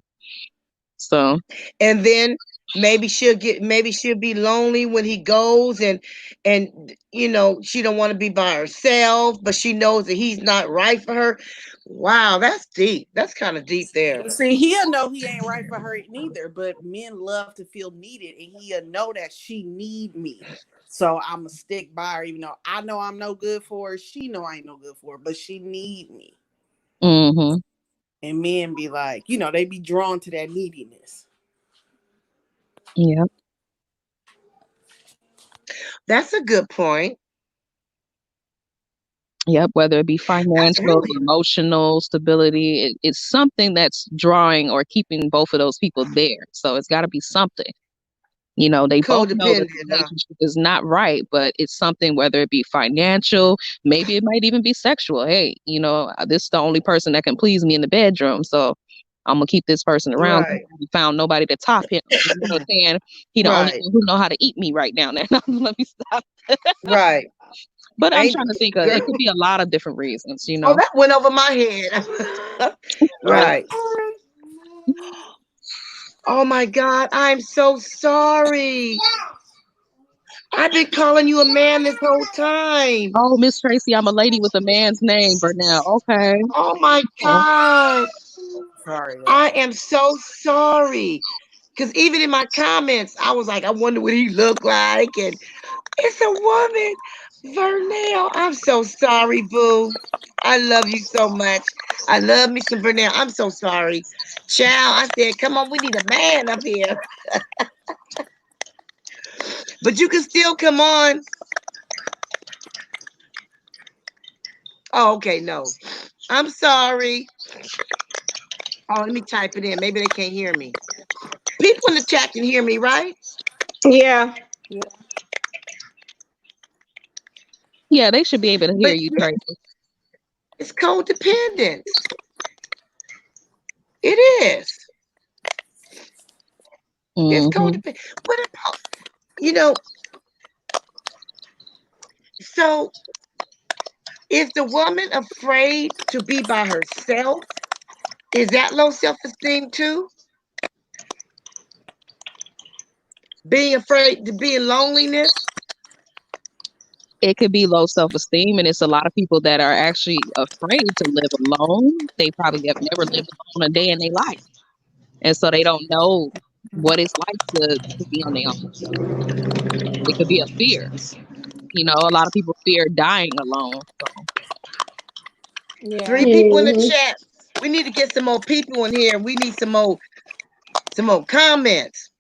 So. And then maybe she'll be lonely when he goes, and she don't want to be by herself, but she knows that he's not right for her. Wow, that's deep. That's kind of deep there. See, he'll know he ain't right for her neither, but men love to feel needed, and he'll know that she need me. So I'ma stick by her, even though I know I'm no good for her. She know I ain't no good for her, but she need me. Mm-hmm. And men be like, they be drawn to that neediness. Yeah. That's a good point. Yep, whether it be That's financial, really emotional stability, it's something that's drawing or keeping both of those people there. So it's got to be something. They both know that codependent, the huh? relationship is not right, but it's something, whether it be financial, maybe it might even be sexual. Hey, this is the only person that can please me in the bedroom. So I'm gonna keep this person around. Right, We found nobody to top him. You know what I'm saying? He the only right, one who know how to eat me right now. Now let me stop. right. But I'm Ain't trying to think of girl. it could be a lot of different reasons. Oh, that went over my head. Right. Right. Oh my God, I'm so sorry. I've been calling you a man this whole time. Oh, Miss Tracy, I'm a lady with a man's name, Burnell. Okay. Oh my Oh, God. Sorry, I y'all. am so sorry. Because even in my comments, I was like, I wonder what he looked like. And it's a woman. Vernell, I'm so sorry, boo. I love you so much. I love me some Vernell. I'm so sorry. Child, I said, come on, we need a man up here. But you can still come on. Oh, okay, no. I'm sorry. Oh, let me type it in. Maybe they can't hear me. People in the chat can hear me, right? Yeah. yeah, they should be able to hear But you, Tracy. it's codependence. It is. It's Mm-hmm. codependent. What about, you know, so is the woman afraid to be by herself? Is that low self-esteem too? Being afraid to be in loneliness? It could be low self-esteem, and it's a lot of people that are actually afraid to live alone. They probably have never lived alone a day in their life, and so they don't know what it's like to be on their own. It could be a fear. A lot of people fear dying alone. So, 3 Yeah. people in the Hmm. chat. We need to get some more people in here. We need some more comments.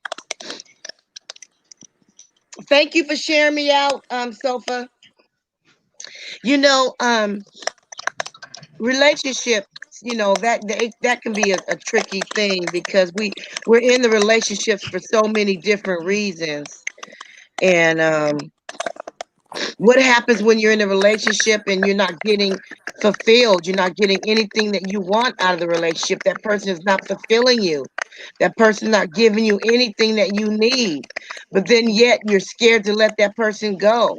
Thank you for sharing me out, Sofa. You know, relationships, that can be a tricky thing because we're in the relationships for so many different reasons. And what happens when you're in a relationship and you're not getting fulfilled? You're not getting anything that you want out of the relationship. That person is not fulfilling you. That person not giving you anything that you need. But then yet you're scared to let that person go.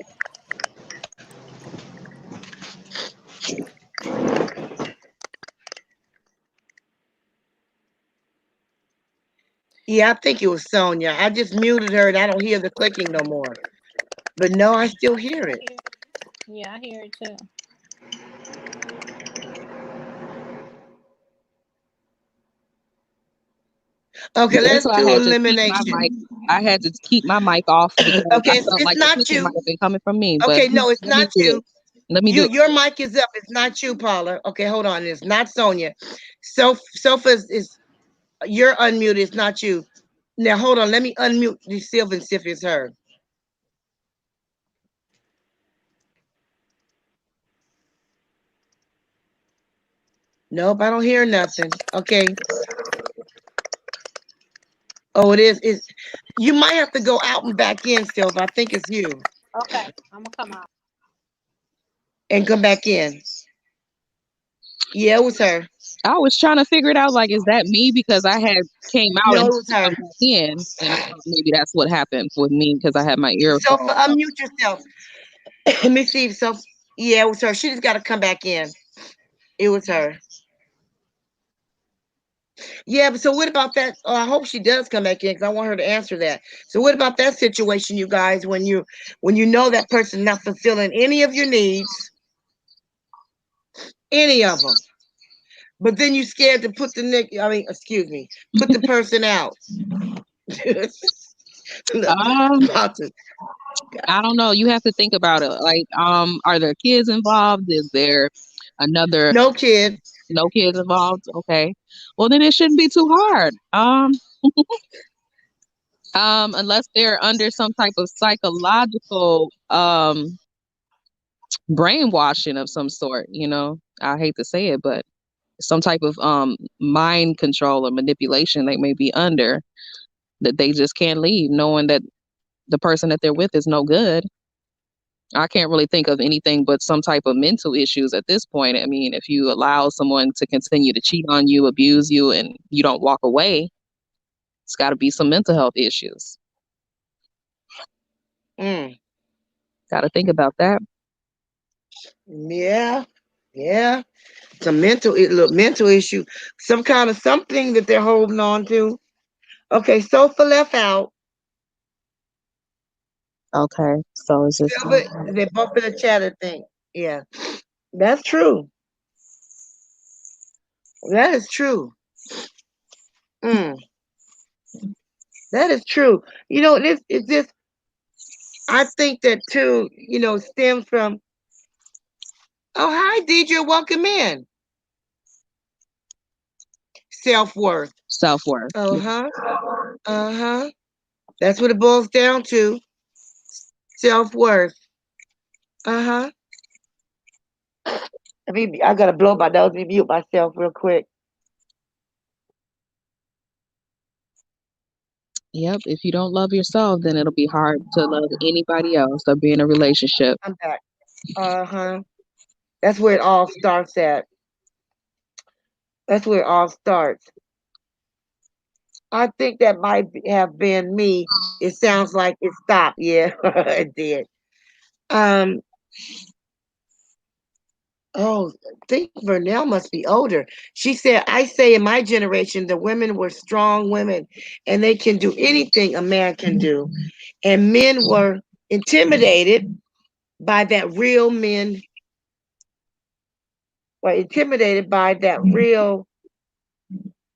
Yeah, I think it was Sonia. I just muted her and I don't hear the clicking no more. But no, I still hear it. Yeah, I hear it too. Okay, that's let's why do elimination. I had to keep my mic off because I Okay, felt it's like the not clicking you. might have been coming from me. But Okay, no, it's let me not do it. you. Let me do it. Your mic is up. It's not you, Paula. Okay, hold on. It's not Sonia. Sofa is you're unmuted. It's not you. Now hold on. Let me unmute the Sylvan and see if it's her. Nope, I don't hear nothing. Okay. Oh, it is. Is you might have to go out and back in, Sylva. I think it's you, Okay, I'm gonna come out. and come back in. Yeah, it was her. I was trying to figure it out. Like, is that me? Because I had came out No, and it was her. come back in, and I thought maybe that's what happened with me because I had my Sofa, earphone. unmute yourself. Let me see. So, yeah, it was her. She just got to come back in. It was her. Yeah, but so what about that? Oh, I hope she does come back in because I want her to answer that. So what about that situation, you guys, when you know that person not fulfilling any of your needs, any of them, but then you scared to put excuse me, put the person out. Look, Um, about to, I don't know. You have to think about it. Like, are there kids involved? Is there another no kid. no kids involved? Okay. Well, then it shouldn't be too hard. Unless they're under some type of psychological brainwashing of some sort, I hate to say it, but some type of mind control or manipulation they may be under that they just can't leave knowing that the person that they're with is no good. I can't really think of anything but some type of mental issues at this point. I mean, if you allow someone to continue to cheat on you, abuse you, and you don't walk away, it's got to be some mental health issues. Mm, Got to think about that. yeah, yeah. It's a mental issue, some kind of something that they're holding on to. Okay, Sofa left out. Okay, so is this Silver, they're both in the chat, I think. Yeah, that's true. That is true. Mm, that is true. This is this. I think that too. Stems from. Oh, hi, Deidre. Welcome in. Self worth. self-worth? Uh huh. Uh huh. That's what it boils down to. Self worth. Uh huh. I gotta blow my nose. Let me mute myself real quick. Yep, if you don't love yourself, then it'll be hard to love anybody else or be in a relationship. I'm back. Uh huh. That's where it all starts at. That's where it all starts. I think that might have been me. It sounds like it stopped. Yeah, it did. Um. Oh, I think Vernell must be older. She said, "I say in my generation, the women were strong women, and they can do anything a man can do, and men were intimidated by that real men, were intimidated by that real."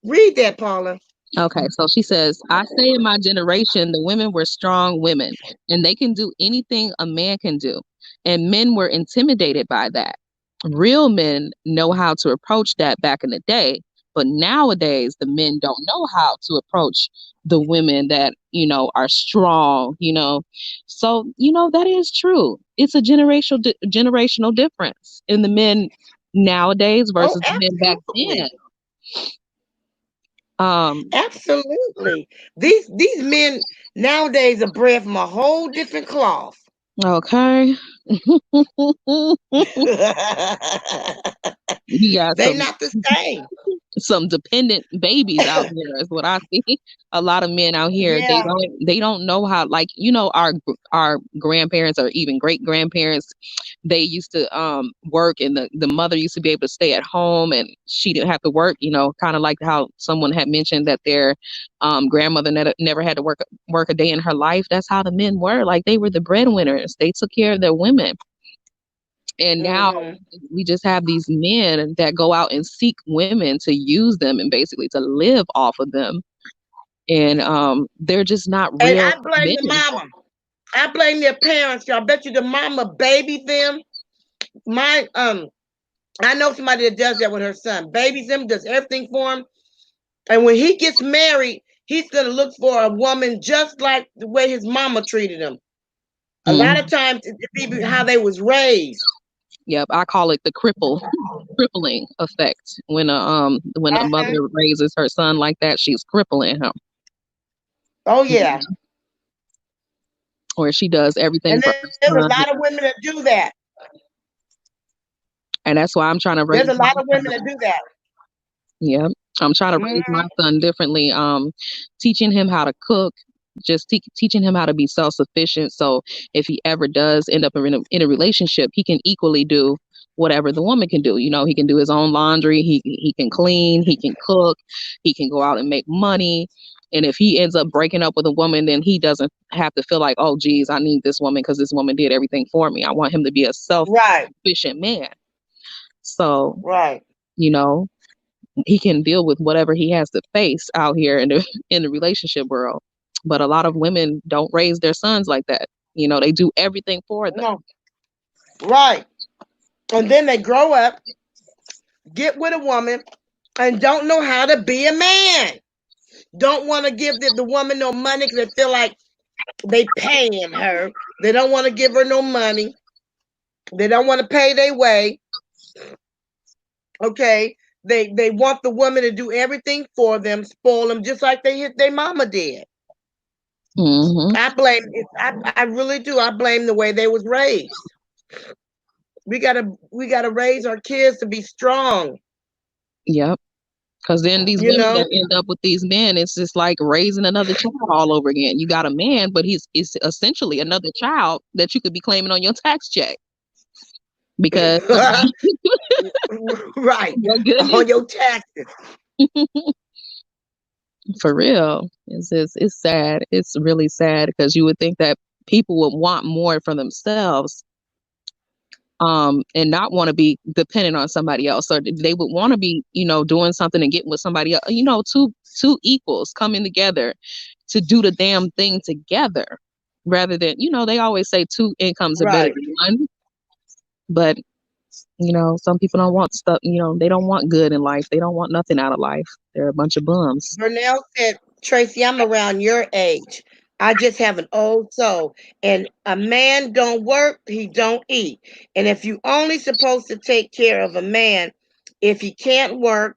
Read that, Paula. Okay, so she says, I say in my generation, the women were strong women and they can do anything a man can do. And men were intimidated by that. Real men know how to approach that back in the day. But nowadays, the men don't know how to approach the women that, are strong, So, that is true. It's a generational difference in the men nowadays Oh, versus the men back then. absolutely. Um, Absolutely. These men nowadays are bred from a whole different cloth. okay. You got They not the same. some dependent babies out there is what I see. A lot of men out here, Yeah. they don't know how, like, our grandparents or even great grandparents, they used to work, and the mother used to be able to stay at home and she didn't have to work, kind of like how someone had mentioned that their grandmother never had to work a day in her life. That's how the men were. Like, they were the breadwinners. They took care of their women. And now Hmm. we just have these men that go out and seek women to use them and basically to live off of them. And they're just not And real I blame men. the mama. I blame their parents. I bet you the mama babied them. My I know somebody that does that with her son. Babies them, does everything for him. And when he gets married, he's gonna look for a woman just like the way his mama treated him. A lot of Mm. times it's even how they was raised. Yep, I call it the crippling effect. When a mother Uh-huh. raises her son like that, she's crippling him, Oh yeah. or she does everything And for there's her a lot son. of women that do that. And that's why I'm trying to There's raise a my lot of women son. that do that. Yeah, I'm trying to raise my Hmm. son differently. Teaching him how to cook, just teaching him how to be self-sufficient. So if he ever does end up in a relationship, he can equally do whatever the woman can do. He can do his own laundry. He can clean. He can cook. He can go out and make money. And if he ends up breaking up with a woman, then he doesn't have to feel like, oh, geez, I need this woman because this woman did everything for me. I want him to be a Right, self-sufficient man. So, right. you know, he can deal with whatever he has to face out here in the in the relationship world. But a lot of women don't raise their sons like that. They do everything for them. No, right. And then they grow up, get with a woman, and don't know how to be a man. Don't want to give the woman no money because they feel like they paying her. They don't want to give her no money. They don't want to pay their way. Okay. They want the woman to do everything for them, spoil them, just like they hit their mama did. Hmm. I blame it. I really do. I blame the way they was raised. We gotta raise our kids to be strong. Yep. Because then these You women know. that end up with these men, it's just like raising another child all over again. You got a man, but he's essentially another child that you could be claiming on your tax check because Right. my goodness, On your taxes. for real, it's sad. It's really sad because you would think that people would want more for themselves, and not want to be dependent on somebody else, or they would want to be, doing something and getting with somebody else. Two equals coming together to do the damn thing together, rather than, they always say two incomes are better Right. than one, but some people don't want stuff. They don't want good in life. They don't want nothing out of life. They're a bunch of bums. Vernell said, Tracy, I'm around your age. I just have an old soul. And a man don't work, he don't eat. And if you only supposed to take care of a man if he can't work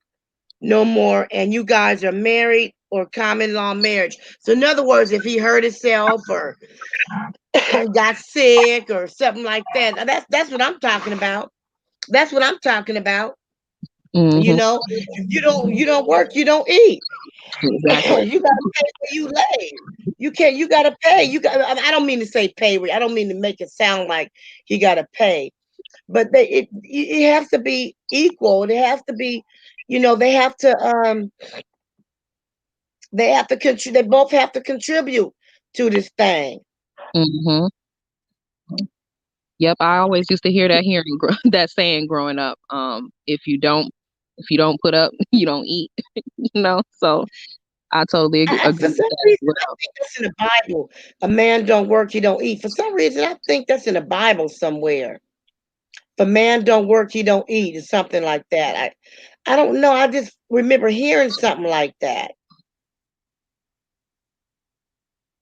no more and you guys are married or common law marriage. So in other words, if he hurt himself or got sick or something like that. That's what I'm talking about. That's what I'm talking about. You Hmm. know, if you don't work, you don't eat. Exactly. You gotta pay where you lay. You can't. You gotta pay. You got. I don't mean to say pay. I don't mean to make it sound like he gotta pay. But it has to be equal. It has to be. They have to. They have to. They both have to contribute to this thing. Hmm. Yep, I always used to hear that that saying growing up. If you don't put up, you don't eat. So I totally For agree with some that as reason, I well. think that's in the Bible. A man don't work, he don't eat. For some reason, I think that's in the Bible somewhere. If a man don't work, he don't eat, or something like that. I don't know. I just remember hearing something like that.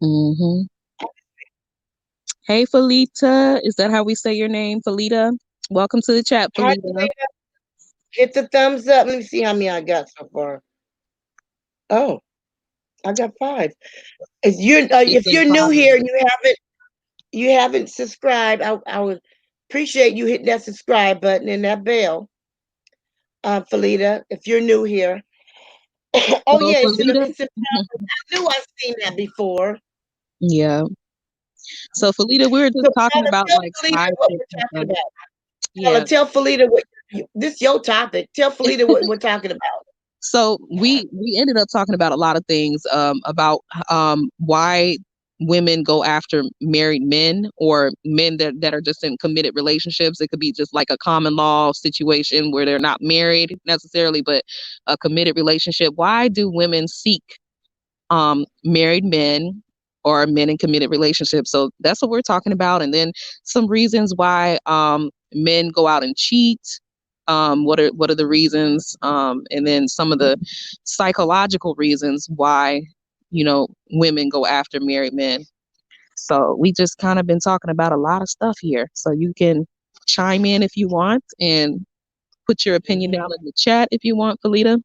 Hmm. Hey, Felita, is that how we say your name, Felita? Welcome to the chat, Hi, Felita. hit the thumbs up. Let me see how many I got so far. Oh, I got 5. It's If been you're new five. here and you haven't subscribed, I would appreciate you hitting that subscribe button and that bell, Felita. If you're new here, oh So, yeah, Felita, it's in. I knew I've seen that before. yeah. So, Felita, we were just So talking about tell like Felita side what chicks we're and talking stuff. about. Yeah. Tell Felita what this your topic. Tell Felita what we're talking about. So we ended up talking about a lot of things about why women go after married men or men that are just in committed relationships. It could be just like a common law situation where they're not married necessarily, but a committed relationship. Why do women seek married men or men in committed relationships? So that's what we're talking about. And then some reasons why men go out and cheat. What are the reasons? And then some of the psychological reasons why women go after married men. So we just kind of been talking about a lot of stuff here. So you can chime in if you want and put your opinion Mhm. down in the chat if you want, Felita.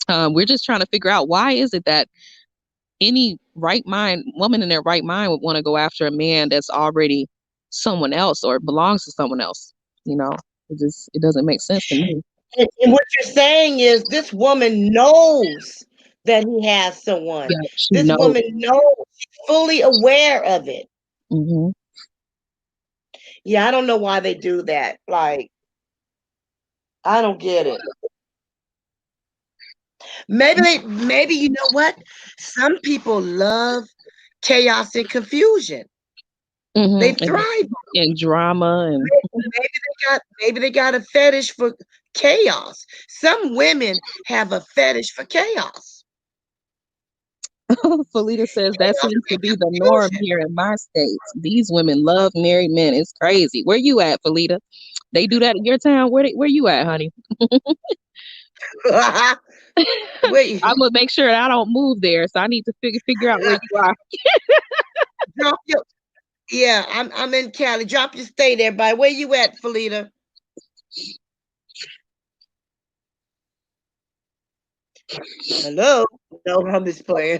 We're just trying to figure out why is it that any right mind woman in their right mind would want to go after a man that's already someone else or belongs to someone else. It doesn't make sense to me. And what you're saying is this woman knows that he has someone. Yeah, she This knows. woman knows, she's fully aware of it. Hmm. Yeah, I don't know why they do that. Like, I don't get it. Maybe you know what? Some people love chaos and confusion. Hmm. They thrive. And drama and Maybe they got a fetish for chaos. Some women have a fetish for chaos. Felita says that Chaos seems to and be the norm confusion. here in my states. These women love married men. It's crazy. Where you at, Felita? They do that in your town? Where you at, honey? Wait, I'm gonna make sure that I don't move there, so I need to figure out where you are. drop your yeah, I'm in Cali. Drop your state there, by where you at, Felita? Hello? No, I'm just playing.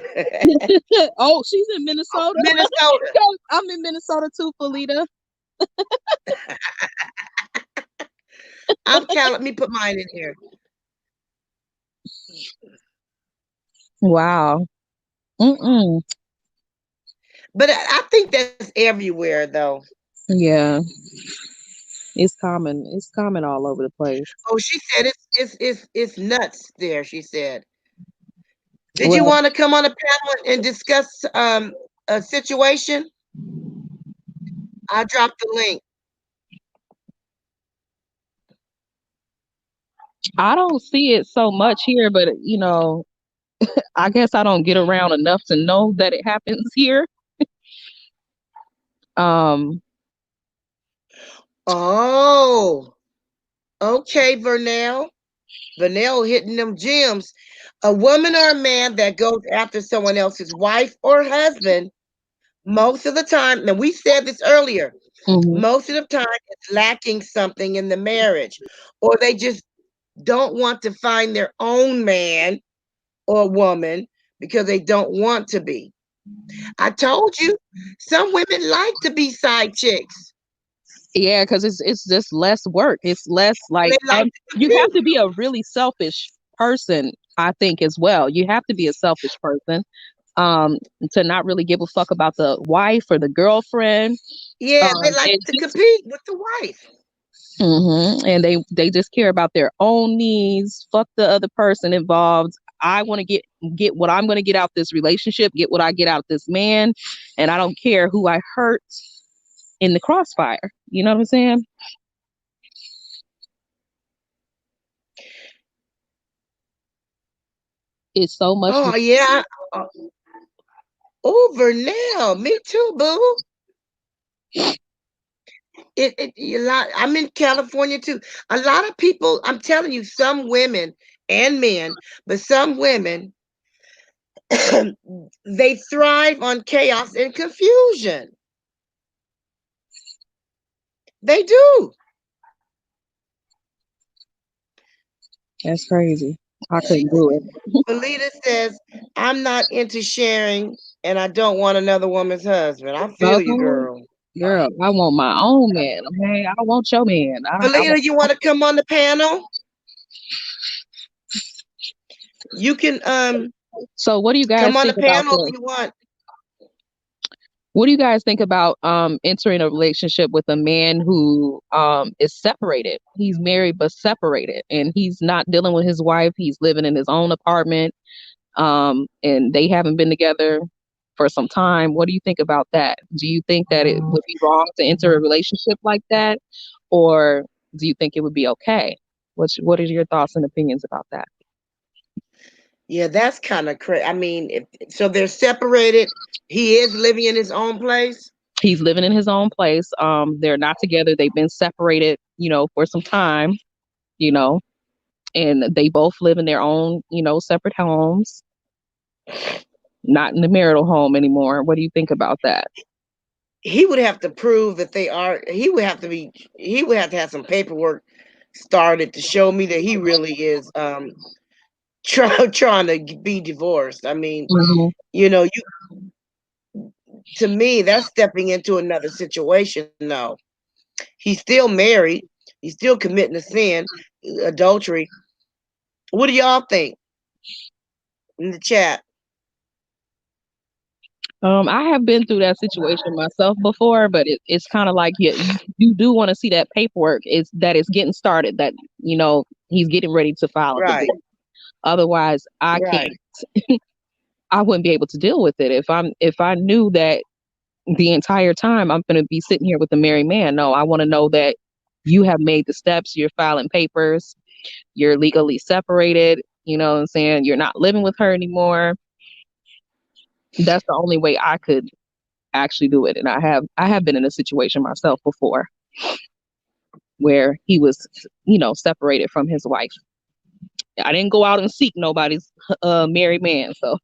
Oh, she's in Minnesota. Minnesota. I'm in Minnesota too, Felita. I'm Cali. Let me put mine in here. Wow. Mm-mm. But I think that's everywhere, though. Yeah, it's common. It's common all over the place. Oh, she said it's nuts there. She said. Did you Well, want to come on a panel and discuss a situation? I dropped the link. I don't see it so much here, but I guess I don't get around enough to know that it happens here. Um, Oh, okay, Vernell. Vernell hitting them gems. A woman or a man that goes after someone else's wife or husband, most of the time, and we said this earlier, mhm. most of the time it's lacking something in the marriage, or they just don't want to find their own man or woman because they don't want to be. I told you, some women like to be side chicks. Yeah, because it's just less work. It's less like, They like and to you have compete. to be a really selfish person, I think, as well. You have to be a selfish person, um, to not really give a fuck about the wife or the girlfriend. Yeah, they like And to just compete with the wife. and they just care about their own needs. Fuck the other person involved. I want to get what I'm going to get out this relationship, get what I get out this man, and I don't care who I hurt in the crossfire. You know what I'm saying? It's so much. Oh yeah. Over now. Me too, boo. A lot. I'm in California too. A lot of people. I'm telling you, some women and men, but some women they thrive on chaos and confusion. They do. That's crazy. I couldn't do it. Belita says, "I'm not into sharing, and I don't want another woman's husband." I feel you, Okay, girl. girl, I want my own man. Okay, I don't want your man. I want. Belita, you want to come on the panel? You can So, what do you guys come on the think about panel if this? you want. What do you guys think about entering a relationship with a man who is separated? He's married but separated, and he's not dealing with his wife. He's living in his own apartment, and they haven't been together for some time. What do you think about that? Do you think that it would be wrong to enter a relationship like that, or do you think it would be okay? What are your thoughts and opinions about that? Yeah, that's kind of crazy. I mean, so they're separated. He is living in his own place. He's living in his own place. They're not together. They've been separated, for some time, you know, and they both live in their own, separate homes, not in the marital home anymore. What do you think about that? He would have to prove that they are. He would have to be. He would have to have some paperwork started to show me that he really is trying to be divorced. I mean, Hmm. you to me that's stepping into another situation. No, he's still married. He's still committing a sin, adultery. What do y'all think in the chat? I have been through that situation myself before, but it's kind of like you do want to see that paperwork. It's getting started, that he's getting ready to file a Right, divorce. Otherwise, I right. can't. I wouldn't be able to deal with it if I knew that the entire time I'm going to be sitting here with a married man. No, I want to know that you have made the steps. You're filing papers. You're legally separated. You know what I'm saying? You're not living with her anymore. That's the only way I could actually do it. And I have been in a situation myself before where he was, separated from his wife. I didn't go out and seek nobody's married man. So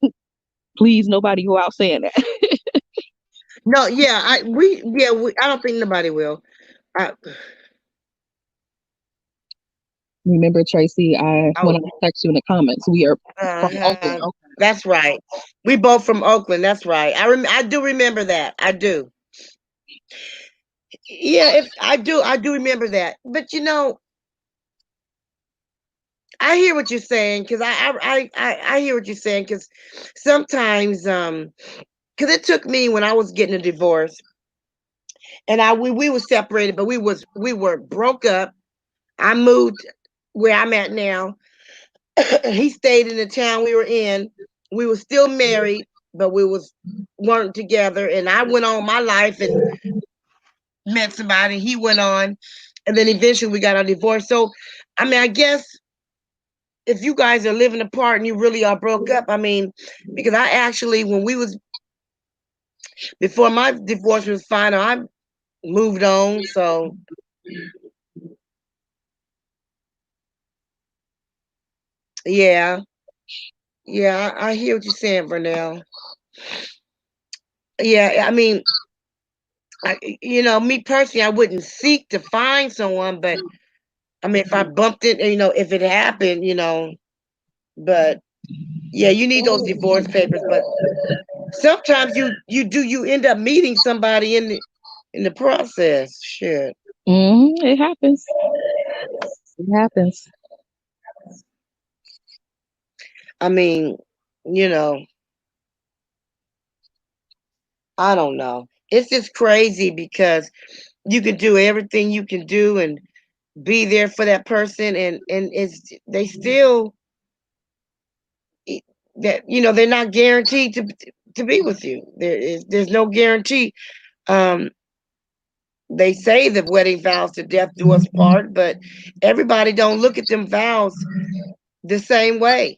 please, nobody go out saying that. No, yeah, I don't think nobody will. I, Remember, Tracy, I I when I text you in the comments, we are from Oakland. uh-huh. That's right. We both from Oakland. That's right. I do remember that. I do. Yeah, if I do remember that. But I hear what you're saying because I hear what you're saying because sometimes because it took me when I was getting a divorce and we were separated, but we were broke up. I moved where I'm at now. He stayed in the town we were in. We were still married, but we weren't together. And I went on my life and met somebody. He went on, and then eventually we got our divorce. So, I mean, I guess if you guys are living apart and you really are broke up, I mean, because I actually when we was before my divorce was final, I moved on. So yeah, yeah, I hear what you're saying, Vernell. Yeah, I mean, me personally, I wouldn't seek to find someone, but I mean, if I bumped it, if it happened, but yeah, you need those divorce papers. But sometimes you end up meeting somebody in the process. Shit. It happens. It happens. I mean, you know, I don't know. It's just crazy because you can do everything you can do and be there for that person, and it's they still that they're not guaranteed to be with you. There's no guarantee. Um, they say the wedding vows to death do us part, but everybody don't look at them vows the same way.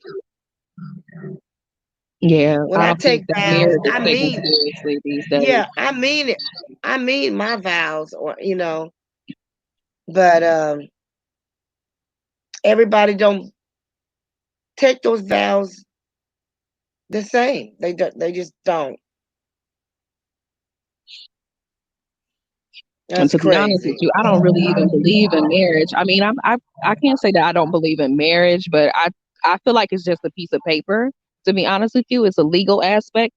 Yeah, When I I don't think take that vows, marriage is I taken mean, seriously these days. yeah, I mean it. I mean my vows, or but everybody don't take those vows the same. They just don't. And That's to be honest with crazy. you, I don't really even believe in marriage. I mean, I can't say that I don't believe in marriage, but I feel like it's just a piece of paper. To be honest with you, it's a legal aspect.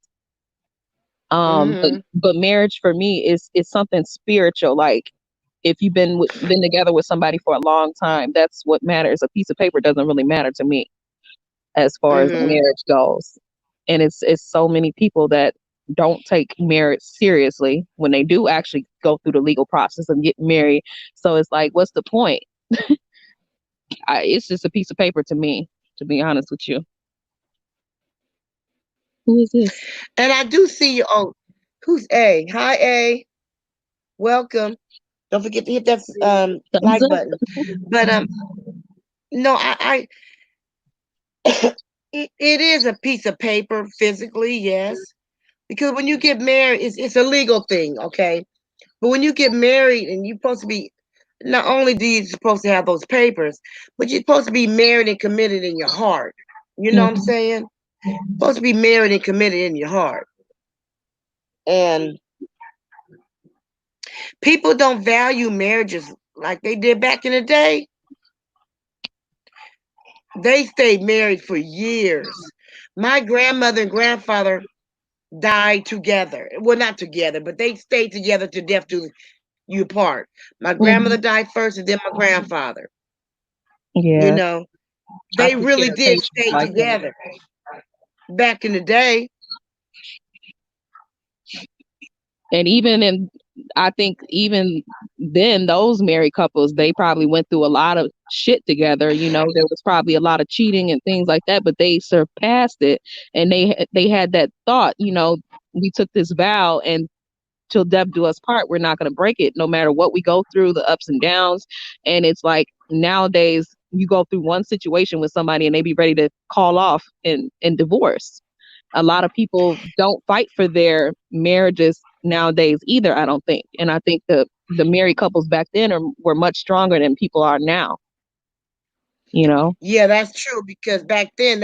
But Hmm. marriage for me is something spiritual. Like if you've been together with somebody for a long time, that's what matters. A piece of paper doesn't really matter to me as far as Hmm. marriage goes. And it's so many people that don't take marriage seriously when they do actually go through the legal process and get married. So it's like, what's the point? It's just a piece of paper to me, to be honest with you. Who is this? And I do see you. Oh, who's A? Hi, A. Welcome. Don't forget to hit that Thumbs like up. button. But no, it is a piece of paper physically, yes. Because when you get married, it's a legal thing, okay. But when you get married and you're supposed to be, not only do you supposed to have those papers, but you're supposed to be married and committed in your heart. You know what I'm Mhm. saying? Supposed to be married and committed in your heart. And people don't value marriages like they did back in the day. They stayed married for years. My grandmother and grandfather died together. Well, not together, but they stayed together to death do you apart. My grandmother Mhm. died first, and then my grandfather. You Yeah, know, I they took really care of did patients stay like that. together back in the day. And I think even then, those married couples, they probably went through a lot of shit together. There was probably a lot of cheating and things like that, but they surpassed it. And they had that thought, we took this vow, and till death do us part, we're not going to break it no matter what we go through, the ups and downs. And it's like nowadays, you go through one situation with somebody and they be ready to call off and divorce. A lot of people don't fight for their marriages nowadays either, I don't think. And I think the married couples back then were much stronger than people are now, you know? Yeah, that's true because back then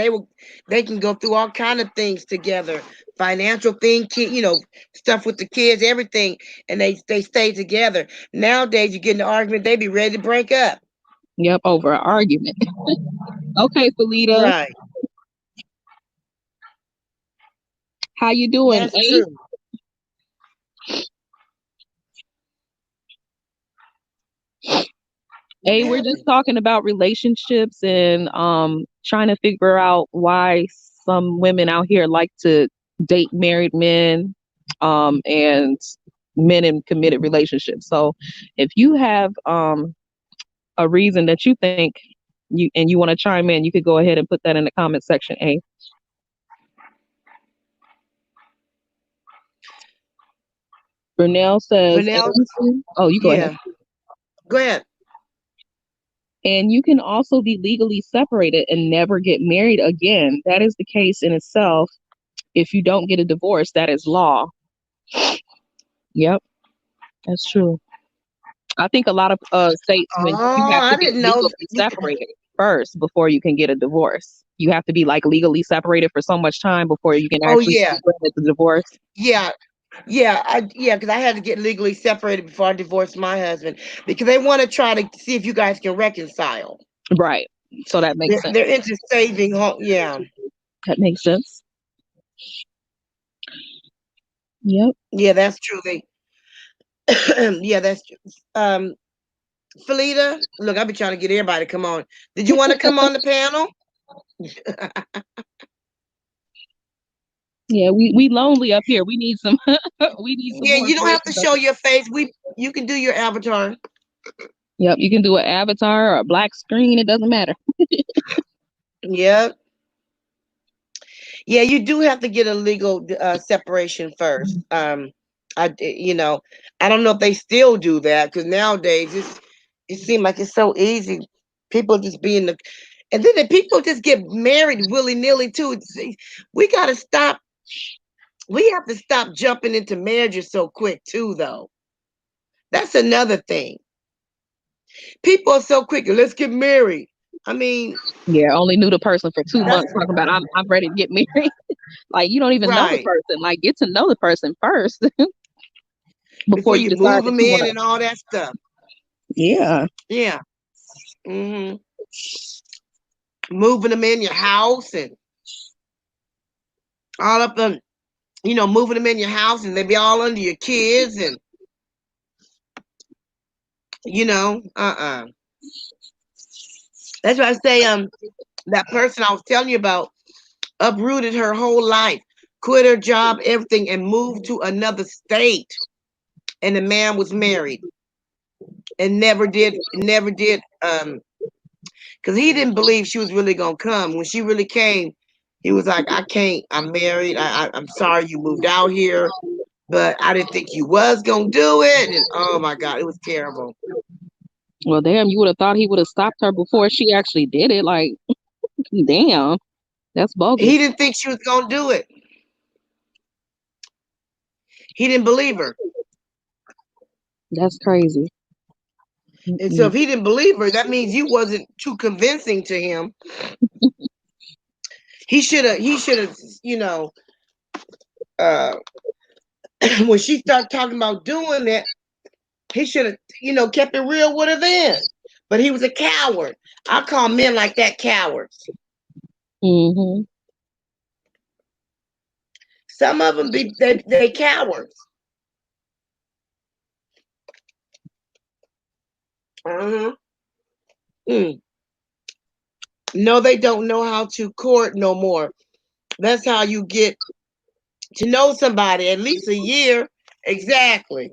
they can go through all kind of things together, financial thing, stuff with the kids, everything, and they stay together. Nowadays, you get in an argument, they be ready to break up. Yep, over an argument. Okay, Felita, Right, how you doing? that's true. Hey, What we're just happened? talking about relationships and trying to figure out why some women out here like to date married men and men in committed relationships. So if you have a reason that you think you want to chime in, you could go ahead and put that in the comment section, A. Brunel says, Vanessa, oh, you go ahead. yeah, go ahead. And you can also be legally separated and never get married again. That is the case in itself. If you don't get a divorce, that is law. Yep, that's true. I think a lot of states, when you Oh, have to I be didn't know legally that. separated first before you can get a divorce. You have to be like legally separated for so much time before you can Oh actually yeah, get the divorce. yeah, because I had to get legally separated before I divorced my husband because they want to try to see if you guys can reconcile. Right. So that makes sense. They're into saving home. Yeah, That makes sense. Yep. yeah, that's true. They, yeah, that's true. Felita, look, I be trying to get everybody to come on. Did you want to come on the panel? Yeah, we lonely up here. We need some we need some Yeah, more you don't have to voices up show here. your face. You can do your avatar. Yep, you can do an avatar or a black screen, it doesn't matter. Yep. Yeah, you do have to get a legal separation first. You know, I don't know if they still do that because nowadays it seems like it's so easy. People just being and then the people just get married willy nilly too. We got to stop. We have to stop jumping into marriages so quick too, though. That's another thing. People are so quick. Let's get married. I mean, Yeah, only knew the person for 2 months that's talking about I'm ready to get married. Like you don't even know the right. person. Like get to know the person first Before before you you decide move that them you in wanna. and all that stuff. Yeah. Yeah. hmm Moving them in your house and all up them, moving them in your house and they be all under your kids and That's why I say that person I was telling you about uprooted her whole life, quit her job, everything, and moved to another state. And the man was married and never did because he didn't believe she was really gonna come. When she really came, he was like, I can't, I'm married. I'm sorry you moved out here, but I didn't think you was gonna do it. And oh my God, it was terrible. Well, damn, you would have thought he would have stopped her before she actually did it. Like, damn, that's He bogus. didn't think she was gonna do it. He didn't believe her. That's crazy. And so Mm-mm. if he didn't believe her, that means you wasn't too convincing to him. He should have, uh when she started talking about doing that, he should have, kept it real with her then. But he was a coward. I call men like that cowards. Mm-hmm. Some of them they cowards. Uh-huh. Mm. No, they don't know how to court no more. That's how you get to know somebody at least a year. Exactly.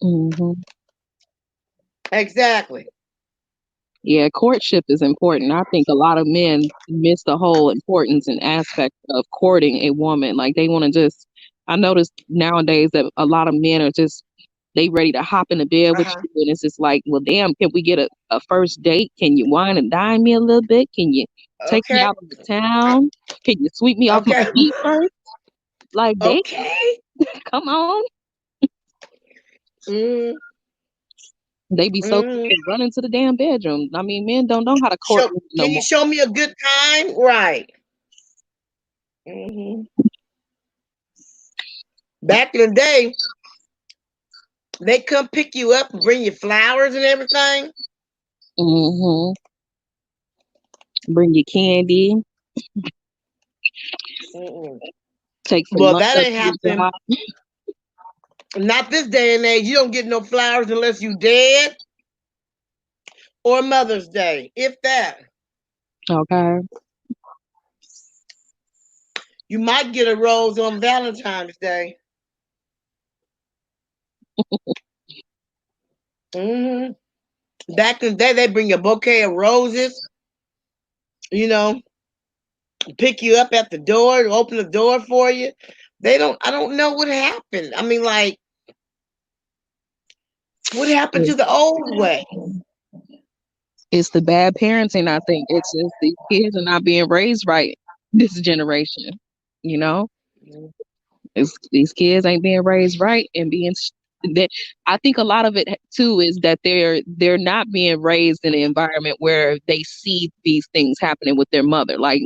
Mm-hmm. Exactly. Yeah, courtship is important. I think a lot of men miss the whole importance and aspect of courting a woman. Like they want to just, I notice nowadays that a lot of men are just, they ready to hop in the bed with Uh-huh. you. And it's just like, well, damn, can we get a first date? Can you wine and dine me a little bit? Can you take me Okay. out of the town? Can you sweep me off my Okay. feet first? Like, they Okay. come on. Mm, They be so quick mm. to run into the damn bedroom. I mean, men don't know how to court Show, women no can you more. show me a good time? Right. hmm Back in the day, they come pick you up and bring you flowers and everything. Hmm. Bring your candy. Mm-mm. Take some Well, money that up ain't to your happening. job. Not this day and age. You don't get no flowers unless you dead or Mother's Day, if that. Okay. You might get a rose on Valentine's Day. hmm Back in the day, they bring a bouquet of roses. You know, pick you up at the door, open the door for you. They don't. I don't know what happened. I mean, like, what happened to the old way? It's the bad parenting, I think. It's just these kids are not being raised right this generation. You know? It's these kids ain't being raised right and that I think a lot of it too is that they're not being raised in an environment where they see these things happening with their mother. Like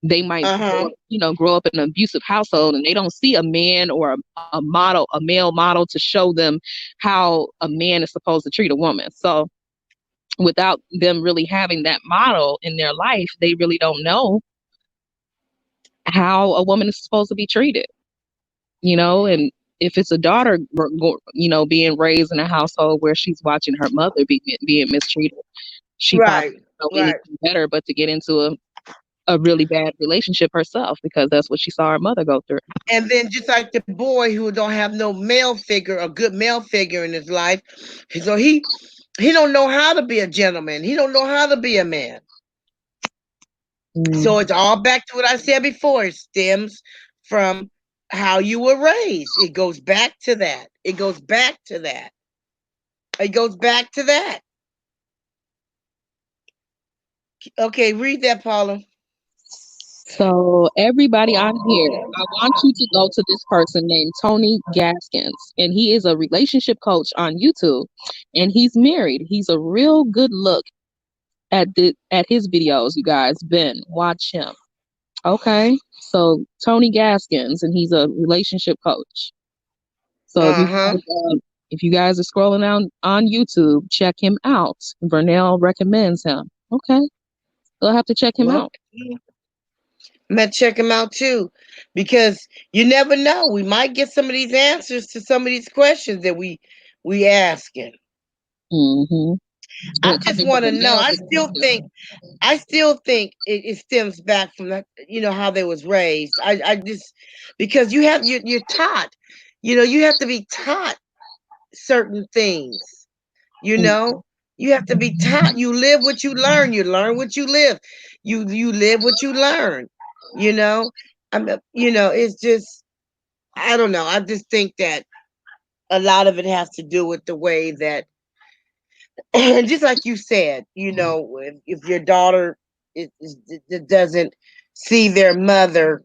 they might Uh huh. grow up in an abusive household and they don't see a man or a model, a male model to show them how a man is supposed to treat a woman. So without them really having that model in their life, they really don't know how a woman is supposed to be treated, and if it's a daughter, being raised in a household where she's watching her mother being mistreated, she probably Right, don't know right. anything better but to get into a really bad relationship herself because that's what she saw her mother go through. And then just like the boy who don't have no male figure, a good male figure in his life, so he don't know how to be a gentleman. He don't know how to be a man. So it's all back to what I said before. It stems from how you were raised. It goes back to that. It goes back to that. It goes back to that. Okay, read that, Paula. So everybody on here, I want you to go to this person named Tony Gaskins, and he is a relationship coach on YouTube, and he's married. He's a real good look at his videos. You guys, Ben, watch him. Okay, so Tony Gaskins, and he's a relationship coach. So if you guys are scrolling down on YouTube, check him out. Vernell recommends him. Okay, you'll have to check him out. I'm gonna check him out too, because you never know. We might get some of these answers to some of these questions that we asking. Mm-hmm. I just want to know. I still think it stems back from that, how they was raised. I just, because you're taught, you have to be taught certain things. You have to be taught. You live what you learn. You learn what you live. You live what you learn. It's just, I don't know. I just think that a lot of it has to do with the way that, just like you said, if your daughter it doesn't see their mother,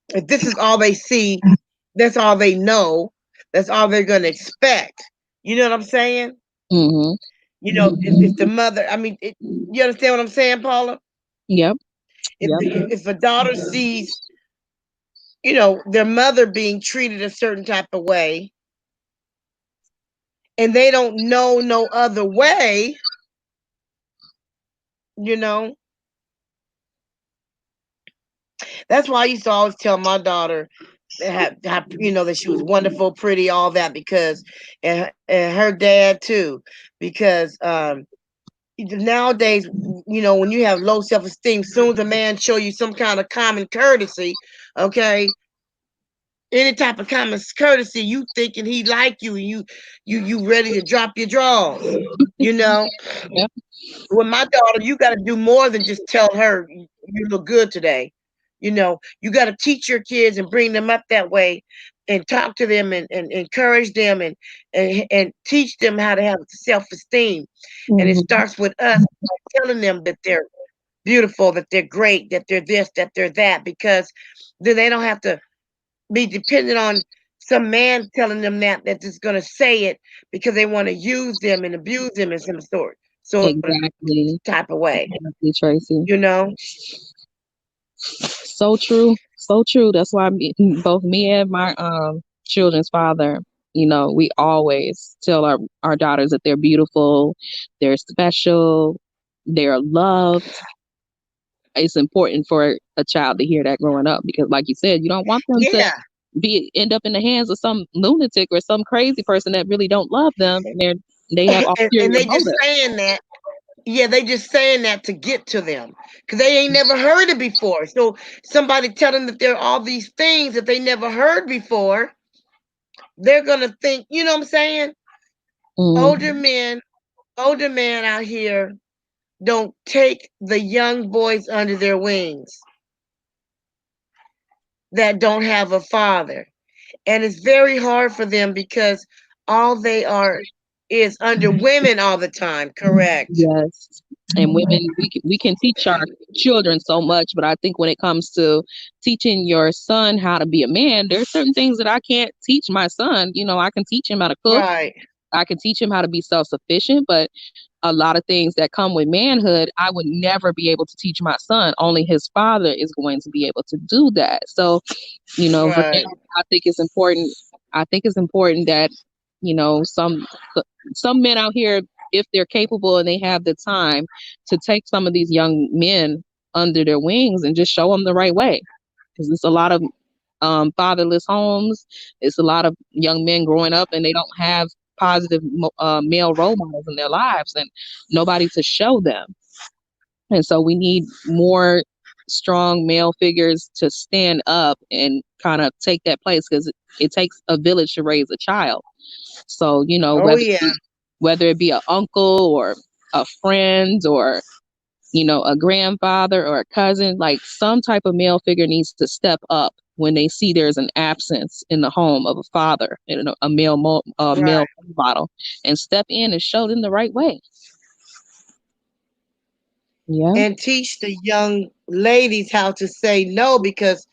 if this is all they see, that's all they know, that's all they're going to expect. You know what I'm saying? Mm-hmm. If the mother, you understand what I'm saying, Paula? Yep. If a daughter sees, their mother being treated a certain type of way, and they don't know no other way, that's why I used to always tell my daughter that she was wonderful, pretty, all that, because and her dad too, because nowadays, when you have low self-esteem, soon as a man show you some kind of common courtesy, okay, any type of common courtesy, you thinking he like you, and you ready to drop your drawers, Yep. With my daughter, you got to do more than just tell her you look good today. You got to teach your kids and bring them up that way, and talk to them, and encourage them, and teach them how to have self-esteem. Mm-hmm. And it starts with us telling them that they're beautiful, that they're great, that they're this, that they're that, because then they don't have to be dependent on some man telling them that is going to say it because they want to use them and abuse them in some sort. So Exactly. type of way. Exactly, Tracy. So true. So true. That's why both me and my children's father, we always tell our daughters that they're beautiful, they're special, they're loved. It's important for a child to hear that growing up because, like you said, you don't want them to end up in the hands of some lunatic or some crazy person that really don't love them, and they have and they just saying that. Yeah, they just saying that to get to them because they ain't never heard it before. So somebody tell them that there are all these things that they never heard before, they're gonna think, you know what I'm saying? Older men out here don't take the young boys under their wings that don't have a father. And it's very hard for them because all they are is under women all the time, correct? Yes. And women, we can teach our children so much, but I think when it comes to teaching your son how to be a man, there's certain things that I can't teach my son. I can teach him how to cook. Right. I can teach him how to be self-sufficient, but a lot of things that come with manhood, I would never be able to teach my son. Only his father is going to be able to do that. So, Right. I think it's important. I think it's important that, some men out here, if they're capable and they have the time to take some of these young men under their wings and just show them the right way. Because there's a lot of fatherless homes. It's a lot of young men growing up and they don't have positive male role models in their lives and nobody to show them. And so we need more strong male figures to stand up and kind of take that place because it takes a village to raise a child. So, Oh yeah. whether it be an uncle or a friend or, a grandfather or a cousin, like some type of male figure needs to step up when they see there's an absence in the home of a father, a male Right. model, and step in and show them the right way. Yeah. And teach the young ladies how to say no, because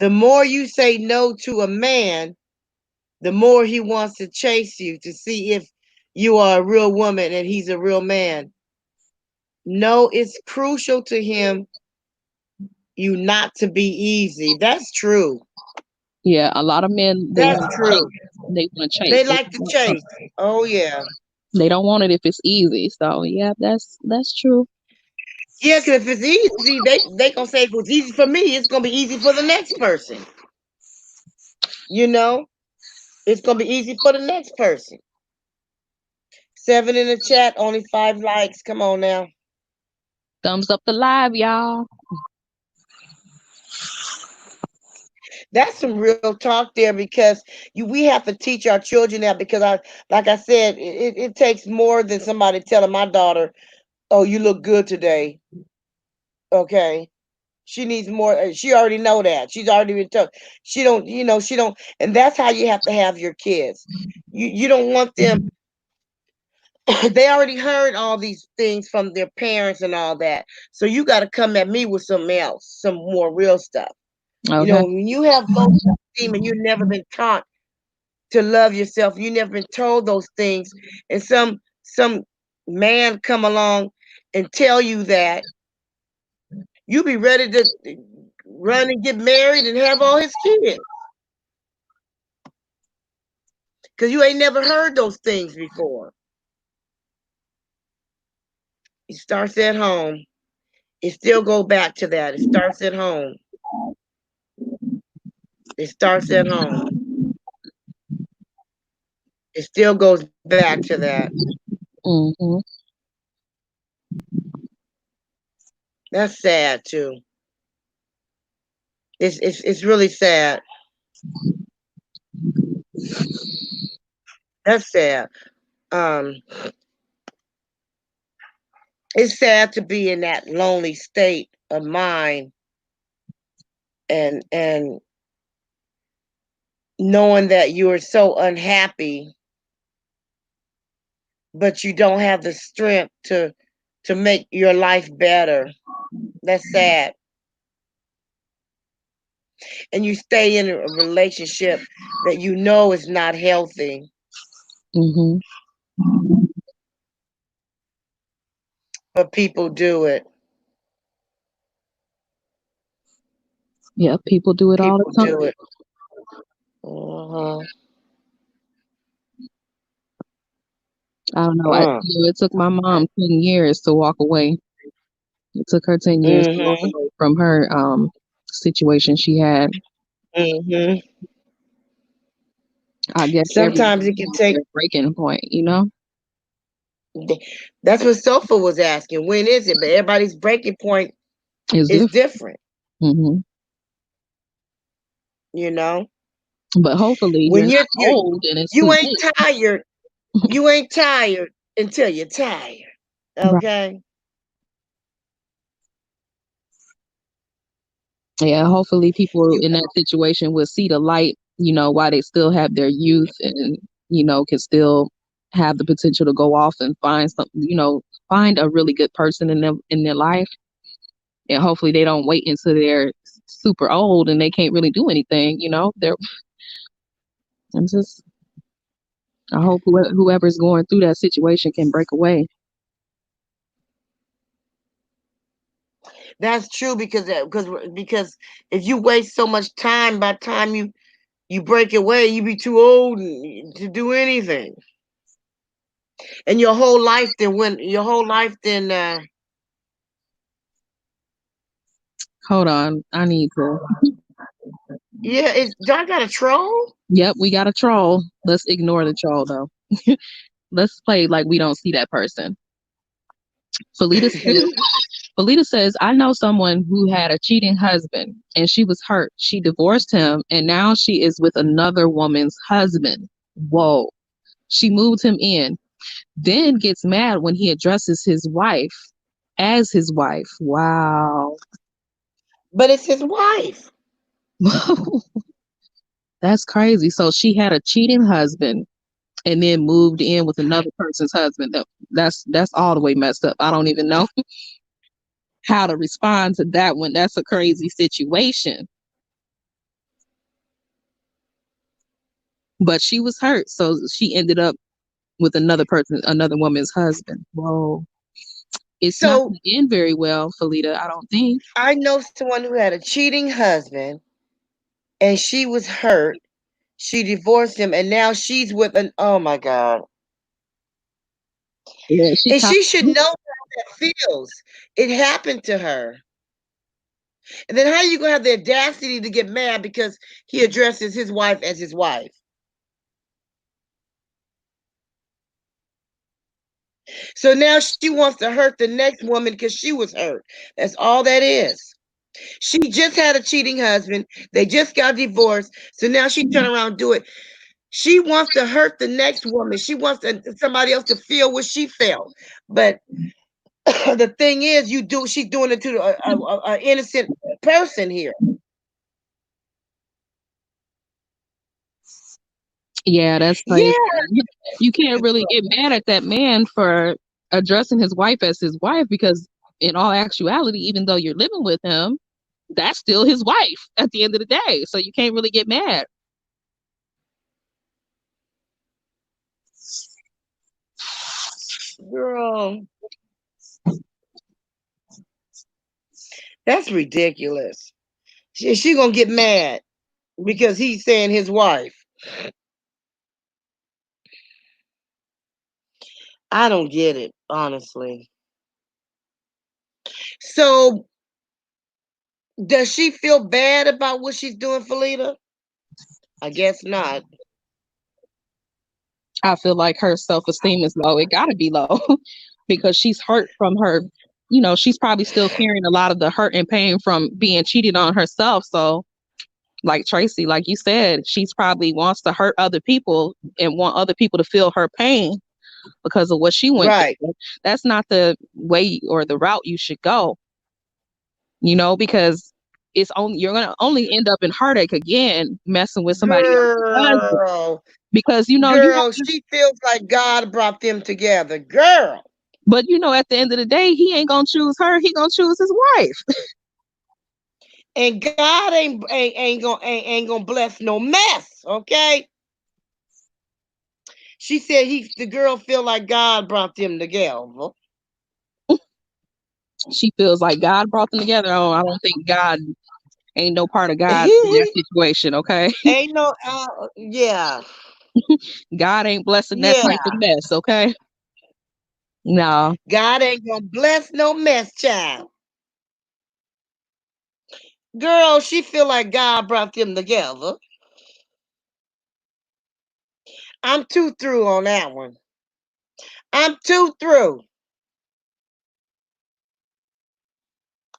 the more you say no to a man, the more he wants to chase you to see if you are a real woman and he's a real man. No, it's crucial to him you not to be easy. That's true. Yeah, a lot of men That's true. they want to They chase. like to chase. Oh yeah. They don't want it if it's easy. So yeah, that's true. Yeah, because if it's easy, they gonna say if it's easy for me, it's gonna be easy for the next person. You know, it's gonna be easy for the next person. 7 in the chat, only 5 likes. Come on now. Thumbs up the live, y'all. That's some real talk there, because we have to teach our children that, because like I said, it takes more than somebody telling my daughter, "Oh, you look good today." Okay. She needs more. She already know that. She's already been told. She don't, and that's how you have to have your kids. You don't want them. They already heard all these things from their parents and all that. So you got to come at me with something else, some more real stuff. Okay. When you have low self-esteem and you've never been taught to love yourself, you never been told those things, and some man come along and tell you that, you be ready to run and get married and have all his kids, because you ain't never heard those things before. It starts at home. It still go back to that. It starts at home. It starts at home. It still goes back to that. Mm-hmm. That's sad too. It's really sad. That's sad. Um, it's sad to be in that lonely state of mind, and knowing that you are so unhappy, but you don't have the strength to make your life better. That's sad. And you stay in a relationship that you know is not healthy, Mm-hmm. but people do it. Yeah, people do it all People the time. do it. Uh-huh. I don't know. It took my mom 10 years to walk away. It took her 10 years to walk away from her situation she had. Mm-hmm. I guess Sometimes it can take. a breaking point, That's what Sofa was asking. When is it? But everybody's breaking point is different. Mm-hmm. You know. But hopefully, When you're not old and it's you too ain't late. tired. You ain't tired until you're tired. Okay. Right. Yeah, hopefully people in that situation will see the light, while they still have their youth and, can still have the potential to go off and find something, find a really good person in their life. And hopefully they don't wait until they're super old and they can't really do anything, and just, I hope whoever's going through that situation can break away. That's true, because if you waste so much time, by the time you break away, you be too old to do anything. And your whole life Hold on, I need to Yeah, is John got a troll? Yep, we got a troll. Let's ignore the troll though. Let's play like we don't see that person. Felita says, Felita says, I know someone who had a cheating husband and she was hurt. She divorced him and now she is with another woman's husband. Whoa. She moved him in, then gets mad when he addresses his wife as his wife. Wow. But it's his wife. That's crazy. So she had a cheating husband and then moved in with another person's husband. That's all the way messed up. I don't even know how to respond to that one. That's a crazy situation. But she was hurt, so she ended up with another person, another woman's husband. Whoa. It's not So going to end very well, Felita, I don't think. I know someone who had a cheating husband and she was hurt. She divorced him and now she's with an oh my God. Yeah, she And caught. she should know how that feels. It happened to her. And then how you gonna have the audacity to get mad because he addresses his wife as his wife? So now she wants to hurt the next woman because she was hurt. That's all that is. She just had a cheating husband. They just got divorced. So now she turn around and do it. She wants to hurt the next woman. She wants somebody else to feel what she felt. But the thing is, she's doing it to a innocent person here. Yeah, that's crazy. Yeah, You can't really get mad at that man for addressing his wife as his wife because, in all actuality, even though you're living with him, that's still his wife at the end of the day. So you can't really get mad. girl, that's ridiculous. She gonna get mad because he's saying his wife. I don't get it, honestly. So does she feel bad about what she's doing, Felita? I guess not. I feel like her self esteem is low. It got to be low because she's hurt from her. You know, she's probably still carrying a lot of the hurt and pain from being cheated on herself. So, like Tracy, like you said, she's probably wants to hurt other people and want other people to feel her pain because of what she went Right. through. That's not the way or the route you should go, because it's only you're gonna only end up in heartache again messing with somebody else's husband. Girl, Because you have girl, to, she feels like God brought them together. Girl. but at the end of the day, he ain't gonna choose her, he gonna choose his wife. And God ain't gonna bless no mess, okay? She said the girl feel like God brought them together. She feels like God brought them together. Oh, I don't think God ain't no part of God in that situation, okay? Ain't no yeah. God ain't blessing that Yeah. type of mess, okay? No. God ain't gonna bless no mess, child. Girl, she feel like God brought them together. I'm too through on that one. I'm too through.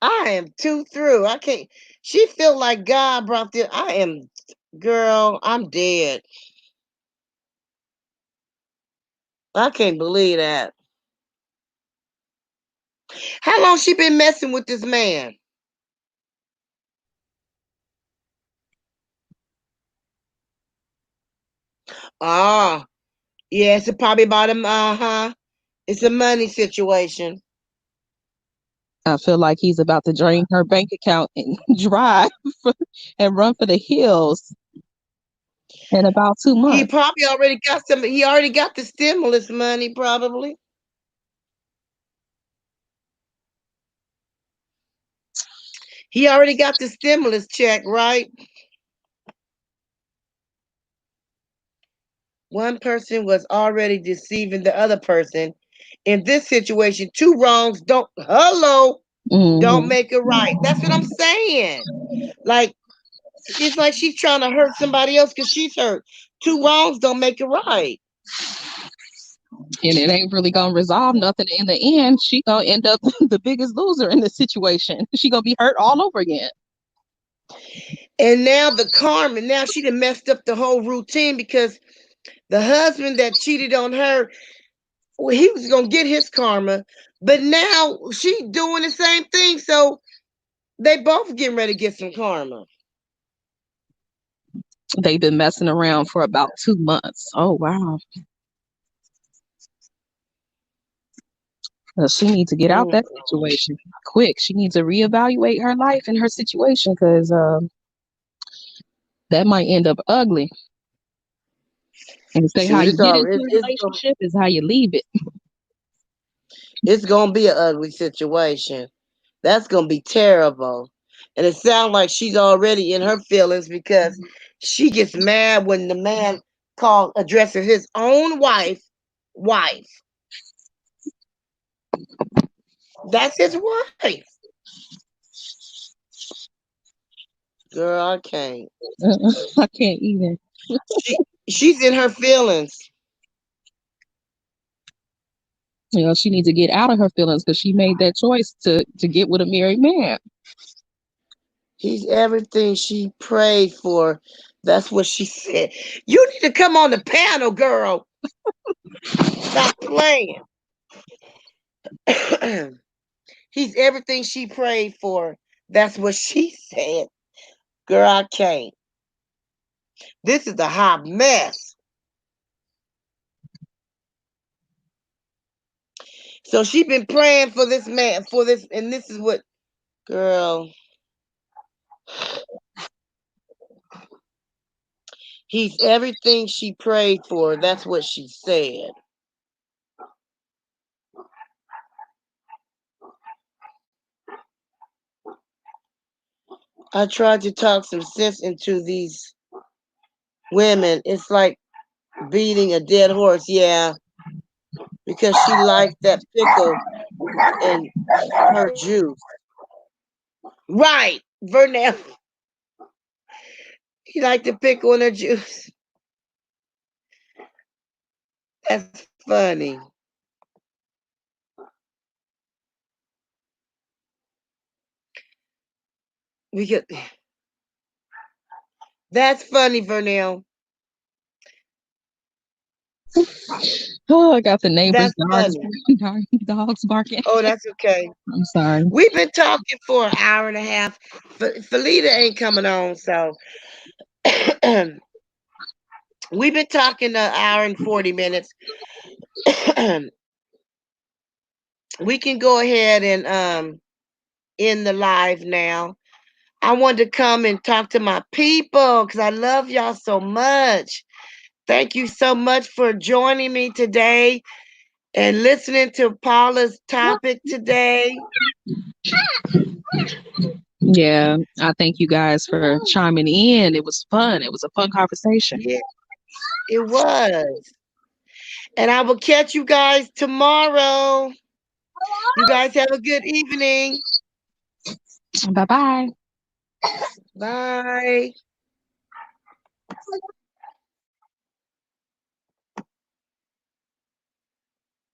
I am too through. I can't. She feel like God brought them. I am, girl. I'm dead. I can't believe that. How long she been messing with this man? Oh, yeah. It's probably about him. Uh-huh. It's a money situation. I feel like he's about to drain her bank account and drive and run for the hills in about 2 He months. probably already got some. He already got the stimulus money, probably. He already got the stimulus check, right? One person was already deceiving the other person. In this situation, two wrongs don't Hmm. make it right. That's what I'm saying. Like It's like she's trying to hurt somebody else because she's hurt. Two wrongs don't make it right. And it ain't really gonna resolve nothing in the end. She gonna end up the biggest loser in this situation. She gonna be hurt all over again. And now the karma, now she done messed up the whole routine because the husband that cheated on her, well, he was gonna get his karma, but now she doing the same thing. So they both getting ready to get some karma. They've been messing around for about 2 months. Oh wow. She needs to get out that situation quick. She needs to reevaluate her life and her situation because that might end up ugly. And say how you get into a relationship is how you leave it. It's gonna be an ugly situation. That's gonna be terrible. And it sounds like she's already in her feelings because she gets mad when the man addresses his own wife. That's his wife. Girl, I can't. I can't even. She's in her feelings. You know, she needs to get out of her feelings because she made that choice to get with a married man. He's everything she prayed for. That's what she said. You need to come on the panel, girl. Stop playing. He's everything she prayed for. That's what she said. Girl, I can't. This is a hot mess. So she been praying for this man, and this is what, girl. He's everything she prayed for. That's what she said. I tried to talk some sense into these women. It's like beating a dead horse, yeah, because she liked that pickle and her juice. Right, Vernell. He liked the pickle and her juice. That's funny. We could. That's funny, Vernell. Oh, I got the neighbor's dogs barking. Oh, that's okay. I'm sorry. We've been talking for an hour and a half. Felita ain't coming on, so we've been talking an hour and 40 minutes. We can go ahead and end the live now. I wanted to come and talk to my people because I love y'all so much. Thank you so much for joining me today and listening to Paula's topic today. Yeah, I thank you guys for chiming in. It was fun. It was a fun conversation. Yeah, it was. And I will catch you guys tomorrow. You guys have a good evening. Bye-bye. Bye.